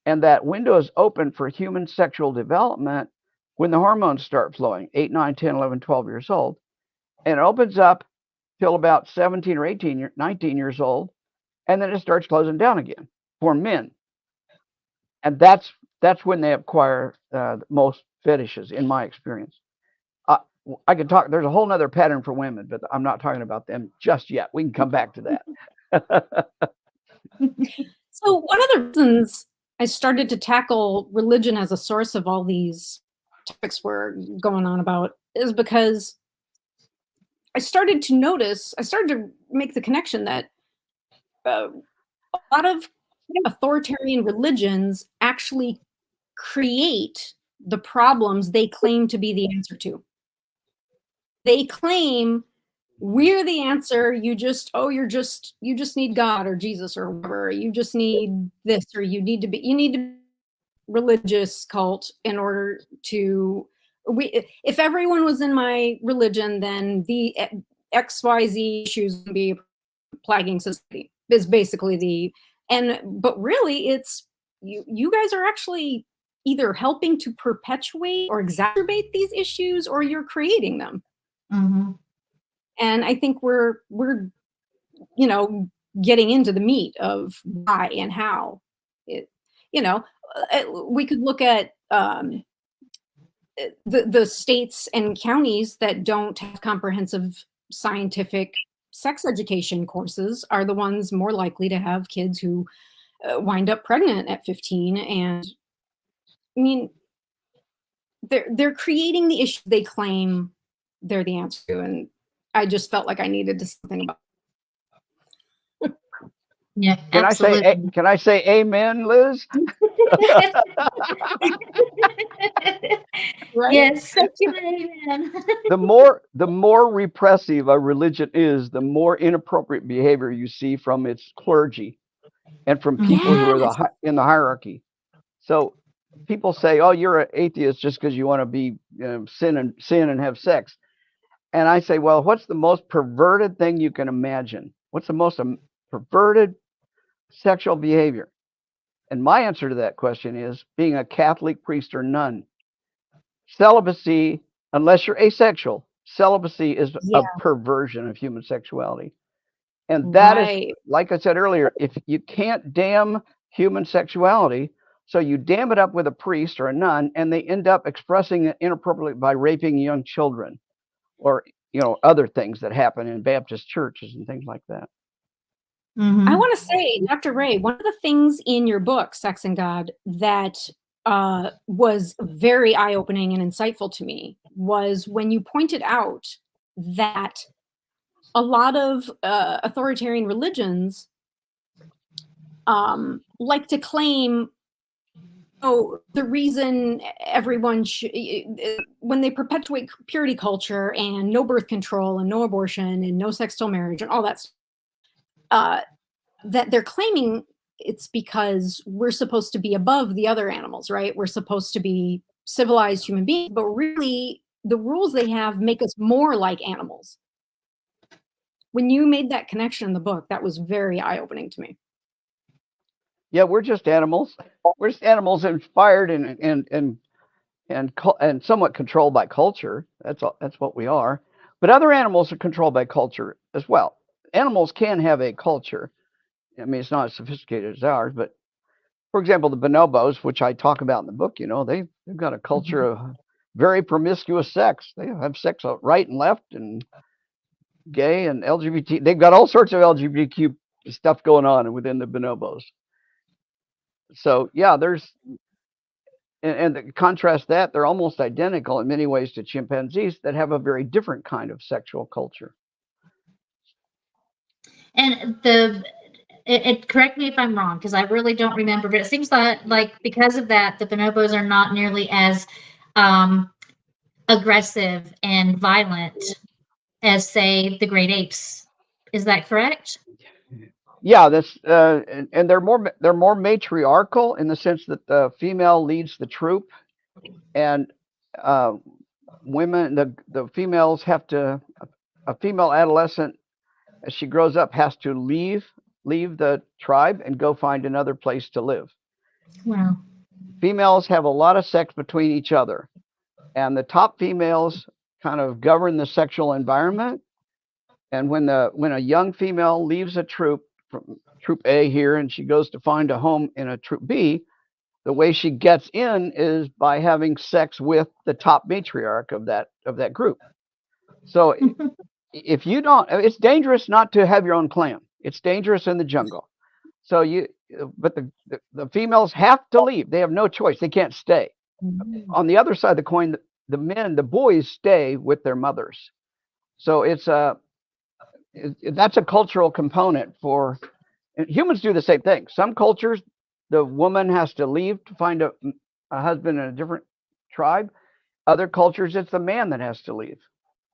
And that window is open for human sexual development when the hormones start flowing, 8, 9, 10, 11, 12 years old. And it opens up till about 17 or 18, 19 years old. And then it starts closing down again for men. And that's when they acquire most fetishes, in my experience. I could talk, there's a whole nother pattern for women, but I'm not talking about them just yet. We can come back to that.
So one of the reasons I started to tackle religion as a source of all these topics we're going on about is because I started to make the connection that a lot of authoritarian religions actually create the problems they claim to be the answer to. They claim we're the answer. You just need God or Jesus or whatever. You just need this, or you need to be religious cult in order to. If everyone was in my religion, then the XYZ issues would be plaguing society. Is basically but really it's you guys are actually either helping to perpetuate or exacerbate these issues, or you're creating them. And I think we're getting into the meat of why and how it, we could look at the states and counties that don't have comprehensive scientific sex education courses are the ones more likely to have kids who wind up pregnant at 15. And I mean, they're creating the issue they claim they're the answer to. And I just felt like I needed to say something about it.
Yeah, absolutely.
Can I say amen, Liz?
Right?
Yes, sexual amen.
The more repressive a religion is, the more inappropriate behavior you see from its clergy and from people who are
Yes.
in the hierarchy. So people say, "Oh, you're an atheist just because you want to be sin and have sex." And I say, "Well, what's the most perverted thing you can imagine? What's the most perverted sexual behavior?" And my answer to that question is being a Catholic priest or nun. Celibacy, unless you're asexual, celibacy is
Yeah.
a perversion of human sexuality. And that is,
Right.
like I said earlier, if you can't damn human sexuality, so you dam it up with a priest or a nun, and they end up expressing it inappropriately by raping young children, or other things that happen in Baptist churches and things like that.
Mhm.
I want to say, Dr. Ray, one of the things in your book, Sex and God, that was very eye-opening and insightful to me was when you pointed out that a lot of authoritarian religions like to claim, oh, the reason everyone when they perpetuate purity culture and no birth control and no abortion and no sex till marriage and all that stuff, that they're claiming it's because we're supposed to be above the other animals, right? We're supposed to be civilized human beings, but really the rules they have make us more like animals. When you made that connection in the book, that was very eye-opening to me.
Yeah, we're just animals. We're just animals inspired and somewhat controlled by culture. That's what we are. But other animals are controlled by culture as well. Animals can have a culture. I mean, it's not as sophisticated as ours, but for example, the bonobos, which I talk about in the book, they've got a culture of very promiscuous sex. They have sex right and left, and gay and LGBT. They've got all sorts of LGBTQ stuff going on within the bonobos. So yeah, and to contrast that, they're almost identical in many ways to chimpanzees that have a very different kind of sexual culture.
And correct me if I'm wrong, because I really don't remember, but it seems like because of that, the bonobos are not nearly as aggressive and violent as, say, the great apes. Is that correct?
Yeah, that's and they're more matriarchal in the sense that the female leads the troop, and women, the females have to. A female adolescent, as she grows up, has to leave the tribe and go find another place to live.
Wow.
Females have a lot of sex between each other, and the top females kind of govern the sexual environment. And when a young female leaves a troop from troop A here and she goes to find a home in a troop B, the way she gets in is by having sex with the top matriarch of that group. So if you don't, it's dangerous not to have your own clan. It's dangerous in the jungle. So but the females have to leave. They have no choice. They can't stay. On the other side of the coin, the boys stay with their mothers. So that's a cultural component for humans. Do the same thing. Some cultures, the woman has to leave to find a husband in a different tribe. Other cultures, it's the man that has to leave.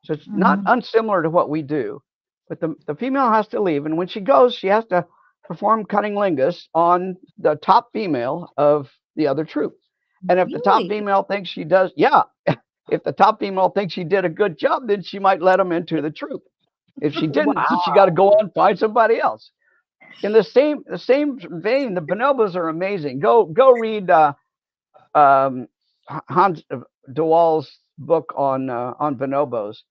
So it's not unsimilar to what we do, but the female has to leave, and when she goes, she has to perform cunnilingus on the top female of the other troop. And if the top female thinks she does, if the top female thinks she did a good job, then she might let them into the troop. If she didn't, she got to go on and find somebody else. In the same vein, the bonobos are amazing. Go read Hans de Waal's book on bonobos.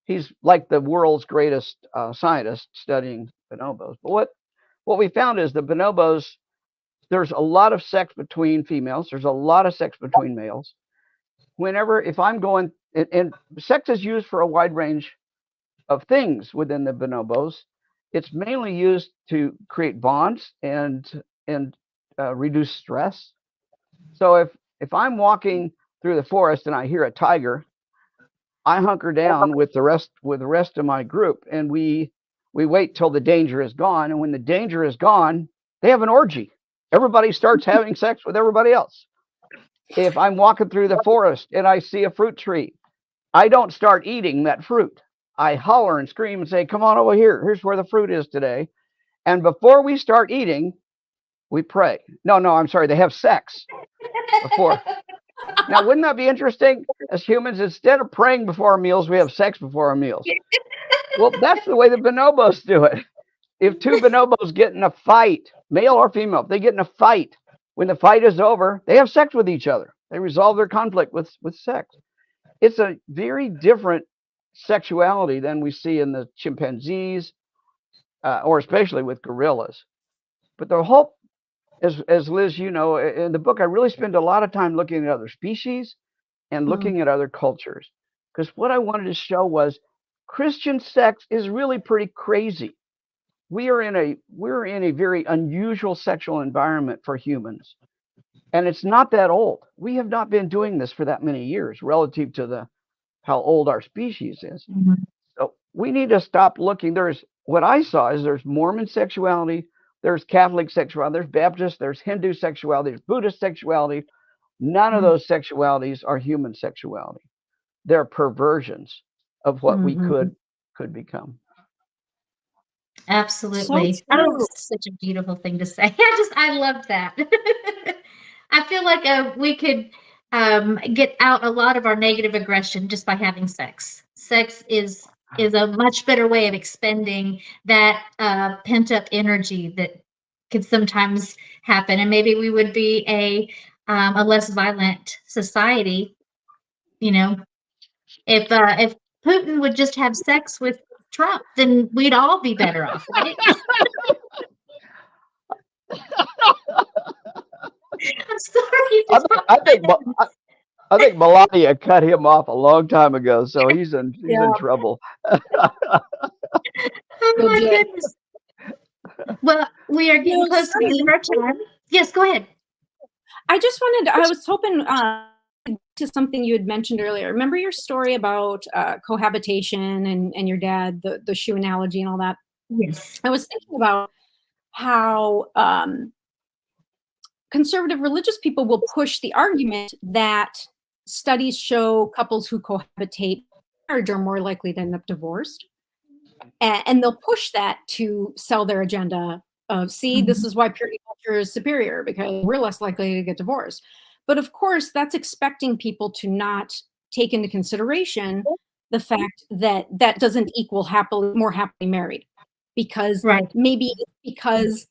He's like the world's greatest scientist studying bonobos. But what we found is the bonobos, there's a lot of sex between females. There's a lot of sex between males. If I'm going, and sex is used for a wide range of things within the bonobos. It's mainly used to create bonds and reduce stress. So if I'm walking through the forest and I hear a tiger, I hunker down with the rest of my group, and we wait till the danger is gone. And when the danger is gone, they have an orgy. Everybody starts having sex with everybody else. If I'm walking through the forest and I see a fruit tree, I don't start eating that fruit. I holler and scream and say, come on over here. Here's where the fruit is today. And before we start eating, we pray. No, I'm sorry. They have sex before. Now, wouldn't that be interesting? As humans, instead of praying before our meals, we have sex before our meals. Well, that's the way the bonobos do it. If two bonobos get in a fight, male or female, if they get in a fight, when the fight is over, they have sex with each other. They resolve their conflict with sex. It's a very different sexuality than we see in the chimpanzees, or especially with gorillas. But the whole, as Liz, you know, in the book, I really spend a lot of time looking at other species and looking at other cultures. Because what I wanted to show was Christian sex is really pretty crazy. We're in a very unusual sexual environment for humans. And it's not that old. We have not been doing this for that many years relative to how old our species is.
Mhm.
So we need to stop looking. What I saw is there's Mormon sexuality, there's Catholic sexuality, there's Baptist, there's Hindu sexuality, there's Buddhist sexuality. None of those sexualities are human sexuality. They're perversions of what we could become.
Absolutely.
So
Oh,
true.
it's such a beautiful thing to say. I love that. I feel like we could get out a lot of our negative aggression just by having sex. Sex is a much better way of expending that pent up energy that could sometimes happen, and maybe we would be a less violent society. You know, if Putin would just have sex with Trump, then we'd all be better off, right? I'm sorry.
I think Melania cut him off a long time ago, so he's in trouble.
Oh my goodness. Well, we are getting close to the end of our time. Yes, go ahead.
I was hoping to something you had mentioned earlier. Remember your story about cohabitation and your dad, the shoe analogy and all that?
Yes.
I was thinking about how conservative religious people will push the argument that studies show couples who cohabitate marriage are more likely to end up divorced. And they'll push that to sell their agenda of, see, this is why purity culture is superior, because we're less likely to get divorced. But of course, that's expecting people to not take into consideration the fact that that doesn't equal more happily married. Because maybe because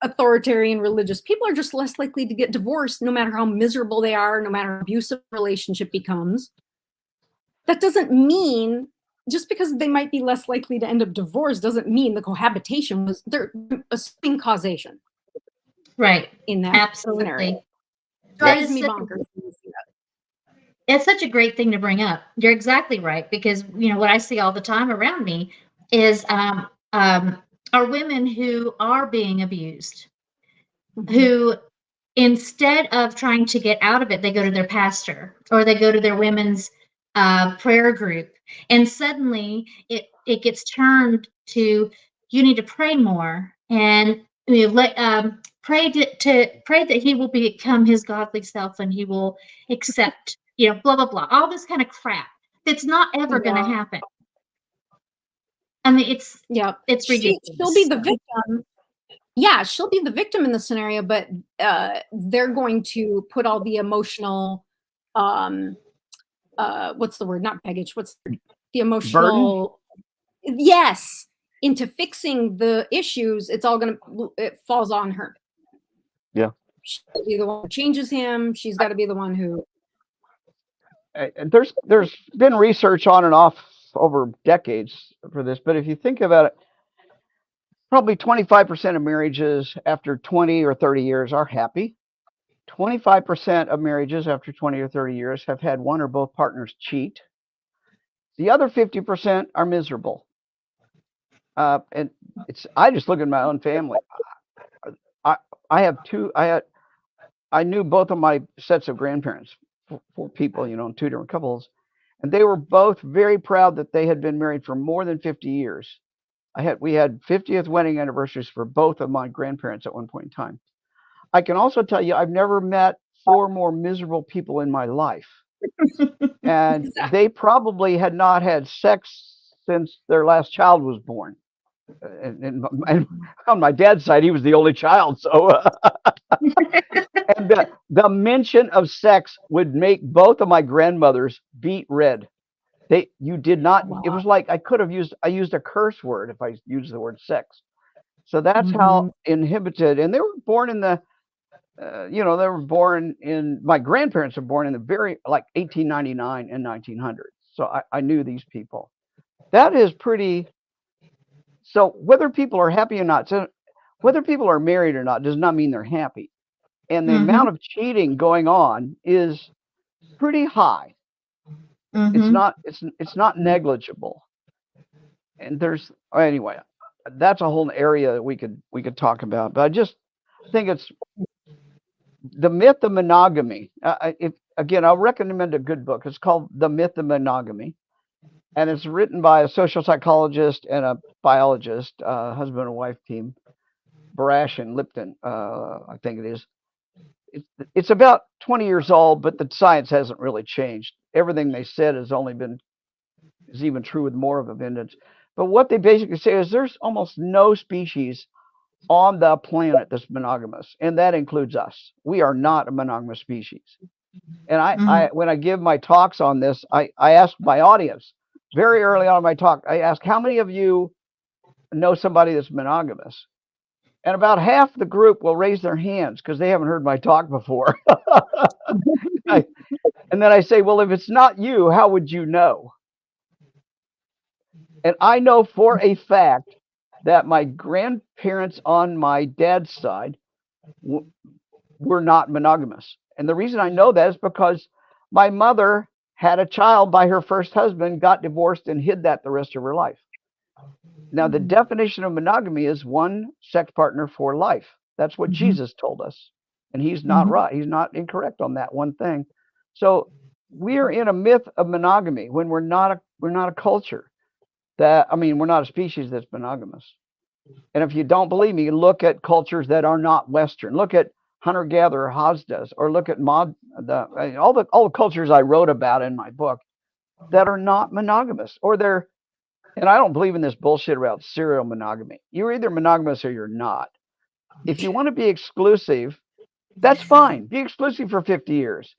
authoritarian religious people are just less likely to get divorced, no matter how miserable they are, no matter how abusive the relationship becomes. That doesn't mean, just because they might be less likely to end up divorced, doesn't mean the cohabitation was, they're assuming causation.
Right.
In that
Absolutely.
scenario.
Drives
me bonkers.
It's such a great thing to bring up. You're exactly right, because what I see all the time around me is are women who are being abused, who instead of trying to get out of it, they go to their pastor or they go to their women's prayer group, and suddenly it gets turned to, you need to pray more, and pray that he will become his godly self and he will accept, blah blah blah, all this kind of crap that's not ever going to happen. I mean, it's ridiculous.
She'll be the victim. Yeah, she'll be the victim in the scenario, but they're going to put all the emotional, what's the word? Not baggage. What's the emotional? Burden? Yes, into fixing the issues. It falls on her.
Yeah,
she'll be the one who changes him. She's got to be the one who.
There's been research on and off over decades for this, but if you think about it, probably 25% of marriages after 20 or 30 years are happy. 25% of marriages after 20 or 30 years have had one or both partners cheat. The other 50% are miserable. And I just look at my own family. I knew both of my sets of grandparents, four people, in two different couples, and they were both very proud that they had been married for more than 50 years. We had 50th wedding anniversaries for both of my grandparents at one point in time. I can also tell you I've never met 4 more miserable people in my life. And they probably had not had sex since their last child was born. And on my dad's side, he was the only child. So, and the mention of sex would make both of my grandmothers beet red. You did not. It was like I used a curse word if I used the word sex. So that's how inhibited. And they were born in the, my grandparents were born in the very, like 1899 and 1900. So I knew these people. That is pretty. So whether people are happy or not, so whether people are married or not does not mean they're happy. And the amount of cheating going on is pretty high. It's not negligible. And anyway, that's a whole area that we could talk about. But I just think it's the myth of monogamy. I'll recommend a good book. It's called The Myth of Monogamy. And it's written by a social psychologist and a biologist, husband and wife team, Barash and Lipton, I think it is. It's about 20 years old, but the science hasn't really changed. Everything they said is even true with more of abundance. But what they basically say is there's almost no species on the planet that's monogamous, and that includes us. We are not a monogamous species. And I when I give my talks on this, I ask my audience very early on in my talk, I ask, how many of you know somebody that's monogamous? And about half the group will raise their hands because they haven't heard my talk before. And then I say, well, if it's not you, how would you know? And I know for a fact that my grandparents on my dad's side were not monogamous. And the reason I know that is because my mother had a child by her first husband, got divorced, and hid that the rest of her life. Now, the definition of monogamy is one sex partner for life. That's what Jesus told us. And he's not right. He's not incorrect on that one thing. So we're in a myth of monogamy when we're not a culture we're not a species that's monogamous. And if you don't believe me, look at cultures that are not Western. Look at hunter-gatherer Hazdas, or look at all the cultures I wrote about in my book that are not monogamous, and I don't believe in this bullshit about serial monogamy. You're either monogamous or you're not. If you want to be exclusive, that's fine. Be exclusive for 50 years.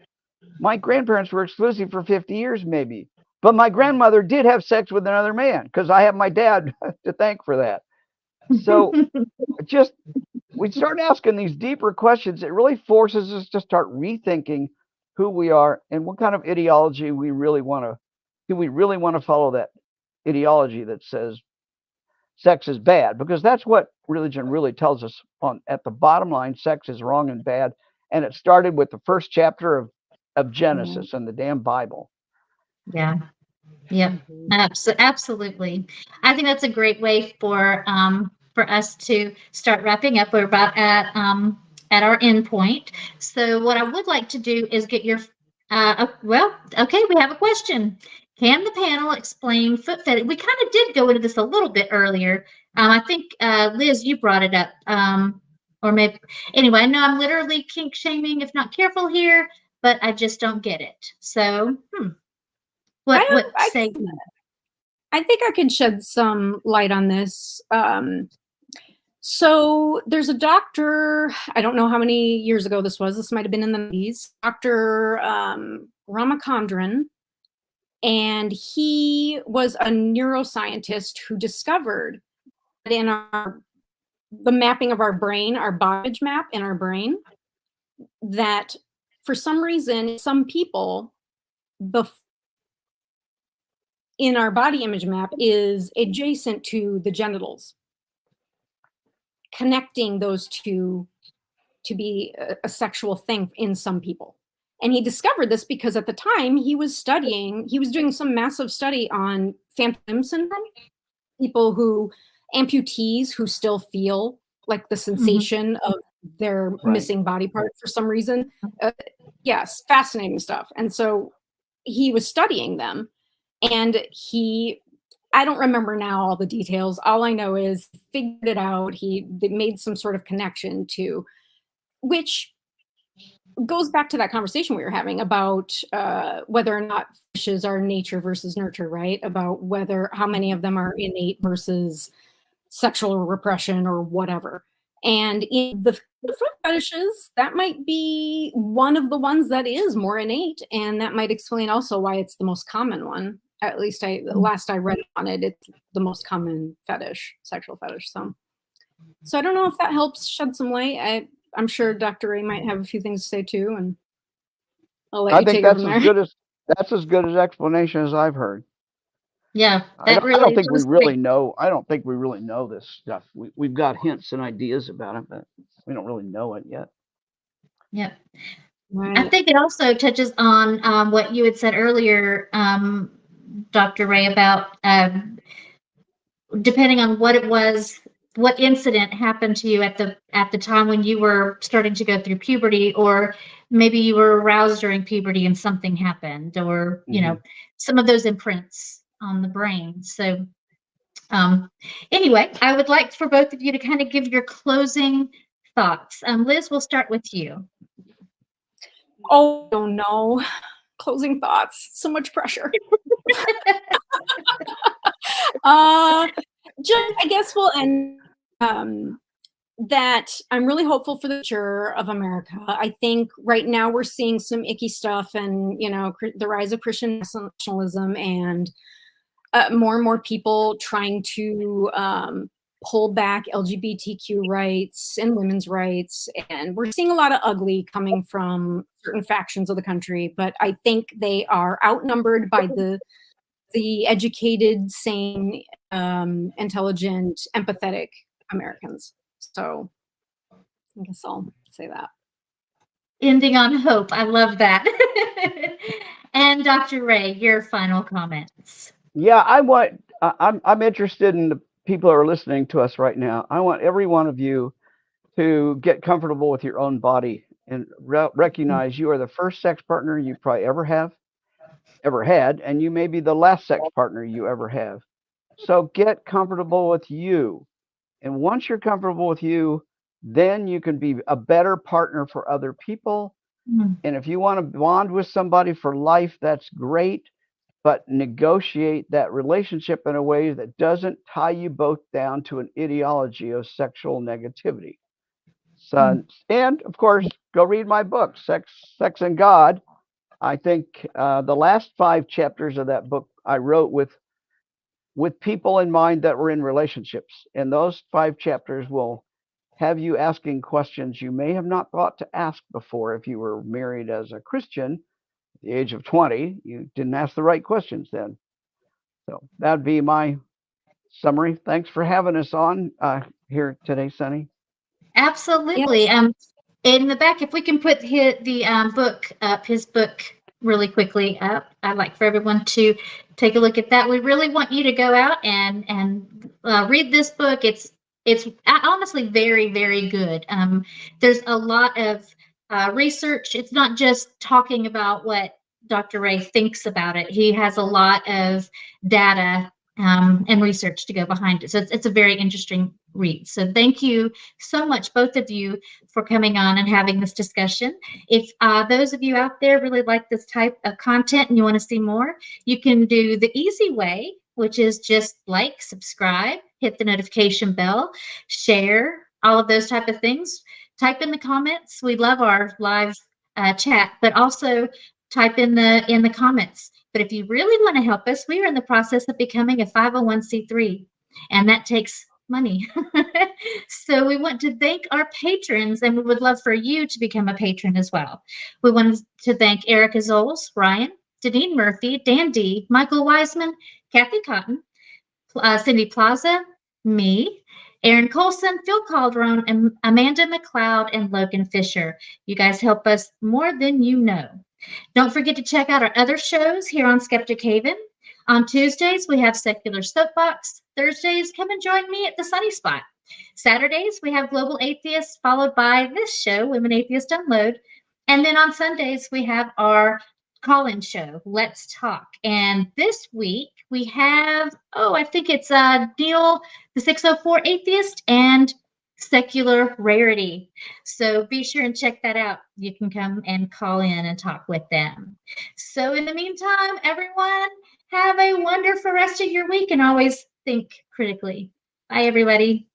My grandparents were exclusive for 50 years, maybe. But my grandmother did have sex with another man because I have my dad to thank for that. So we start asking these deeper questions. It really forces us to start rethinking who we are and what kind of ideology we really want to. Do we really want to follow that ideology that says sex is bad? Because that's what religion really tells us. At the bottom line, sex is wrong and bad. And it started with the first chapter of Genesis and the damn Bible.
Yeah. Yeah, absolutely. I think that's a great way for us to start wrapping up. We're about at our end point. So what I would like to do is get your we have a question. Can the panel explain foot fetish? We kind of did go into this a little bit earlier. I think Liz, you brought it up. Or maybe anyway, I know I'm literally kink shaming if not careful here, but I just don't get it. So I think
I could shed some light on this. So there's a doctor, I don't know how many years ago this was. This might have been in the 90s, Dr. Ramachandran. And he was a neuroscientist who discovered that in the mapping of our brain, our body image map in our brain, that for some reason, some people, in our body image map is adjacent to the genitals, connecting those two to be a sexual thing in some people. And he discovered this because at the time he was doing some massive study on phantom limb syndrome, people amputees who still feel like the sensation of their missing body part for some reason. Yes, fascinating stuff. And so he was studying them. And I don't remember now all the details. All I know is he figured it out. They made some sort of connection to which goes back to that conversation we were having about whether or not fetishes are nature versus nurture, right? About how many of them are innate versus sexual repression or whatever. And in the foot fetishes, that might be one of the ones that is more innate, and that might explain also why it's the most common one. At least last I read on it, it's the most common fetish, sexual fetish. So I don't know if that helps shed some light. I'm sure Dr. Ray might have a few things to say too, and I'll let you take it from there.
That's as good an explanation as I've heard.
Yeah,
I don't think we really know. I don't think we really know this stuff. We've got hints and ideas about it, but we don't really know it yet.
Yeah.
Right.
I think it also touches on what you had said earlier, Dr. Ray, about depending on what it was, what incident happened to you at the time when you were starting to go through puberty, or maybe you were aroused during puberty and something happened, or you know, some of those imprints on the brain. So anyway, I would like for both of you to kind of give your closing thoughts. Liz, we'll start with you.
Oh no, closing thoughts, so much pressure. Just, I guess we'll end that I'm really hopeful for the future of America. I think right now we're seeing some icky stuff, and you know, the rise of Christian nationalism, and more and more people trying to pull back LGBTQ rights and women's rights. And we're seeing a lot of ugly coming from certain factions of the country, but I think they are outnumbered by the educated, sane, intelligent, empathetic Americans. So I guess I'll say that.
Ending on hope. I love that. And Dr. Ray, your final comments.
Yeah, I'm interested in the people who are listening to us right now. I want every one of you to get comfortable with your own body and recognize you are the first sex partner you probably ever had, and you may be the last sex partner you ever have. So get comfortable with you. And once you're comfortable with you, then you can be a better partner for other people. And if you want to bond with somebody for life, that's great. But negotiate that relationship in a way that doesn't tie you both down to an ideology of sexual negativity. So, and of course, go read my book, Sex and God. I think the last 5 chapters of that book I wrote with people in mind that were in relationships. And those 5 chapters will have you asking questions you may have not thought to ask before. If you were married as a Christian at the age of 20, you didn't ask the right questions then. So that'd be my summary. Thanks for having us on here today, Sunny.
Absolutely.
Yes.
In the back, if we can put his book really quickly up, I'd like for everyone to take a look at that. We really want you to go out and read this book. It's honestly very, very good. There's a lot of research. It's not just talking about what Dr. Ray thinks about it. He has a lot of data and research to go behind it. So it's a very interesting read. So thank you so much, both of you, for coming on and having this discussion. If those of you out there really like this type of content and you want to see more, you can do the easy way, which is just like, subscribe, hit the notification bell, share, all of those type of things. Type in the comments. We love our live chat, but also type in the comments. But if you really want to help us, we are in the process of becoming a 501c3, and that takes money. So we want to thank our patrons, and we would love for you to become a patron as well. We want to thank Eric Ozols, Rion, Deneen Murphy, Dan D, Michael Wiseman, Kathy Cotton, Cindy Plaza, me, Aaron Coalson, Phil Calderone, and Amanda McLeod, and Logan Fisher. You guys help us more than you know. Don't forget to check out our other shows here on Skeptic Haven. On Tuesdays, we have Secular Soapbox. Thursdays, come and join me at the Sunny Spot. Saturdays, we have Global Atheists, followed by this show, Women Atheist Unload. And then on Sundays, we have our call-in show, Let's Talk. And this week, we have, I think it's Neil, the 604 Atheist, and secular rarity. So be sure and check that out. You can come and call in and talk with them. So in the meantime, everyone, have a wonderful rest of your week and always think critically. Bye, everybody.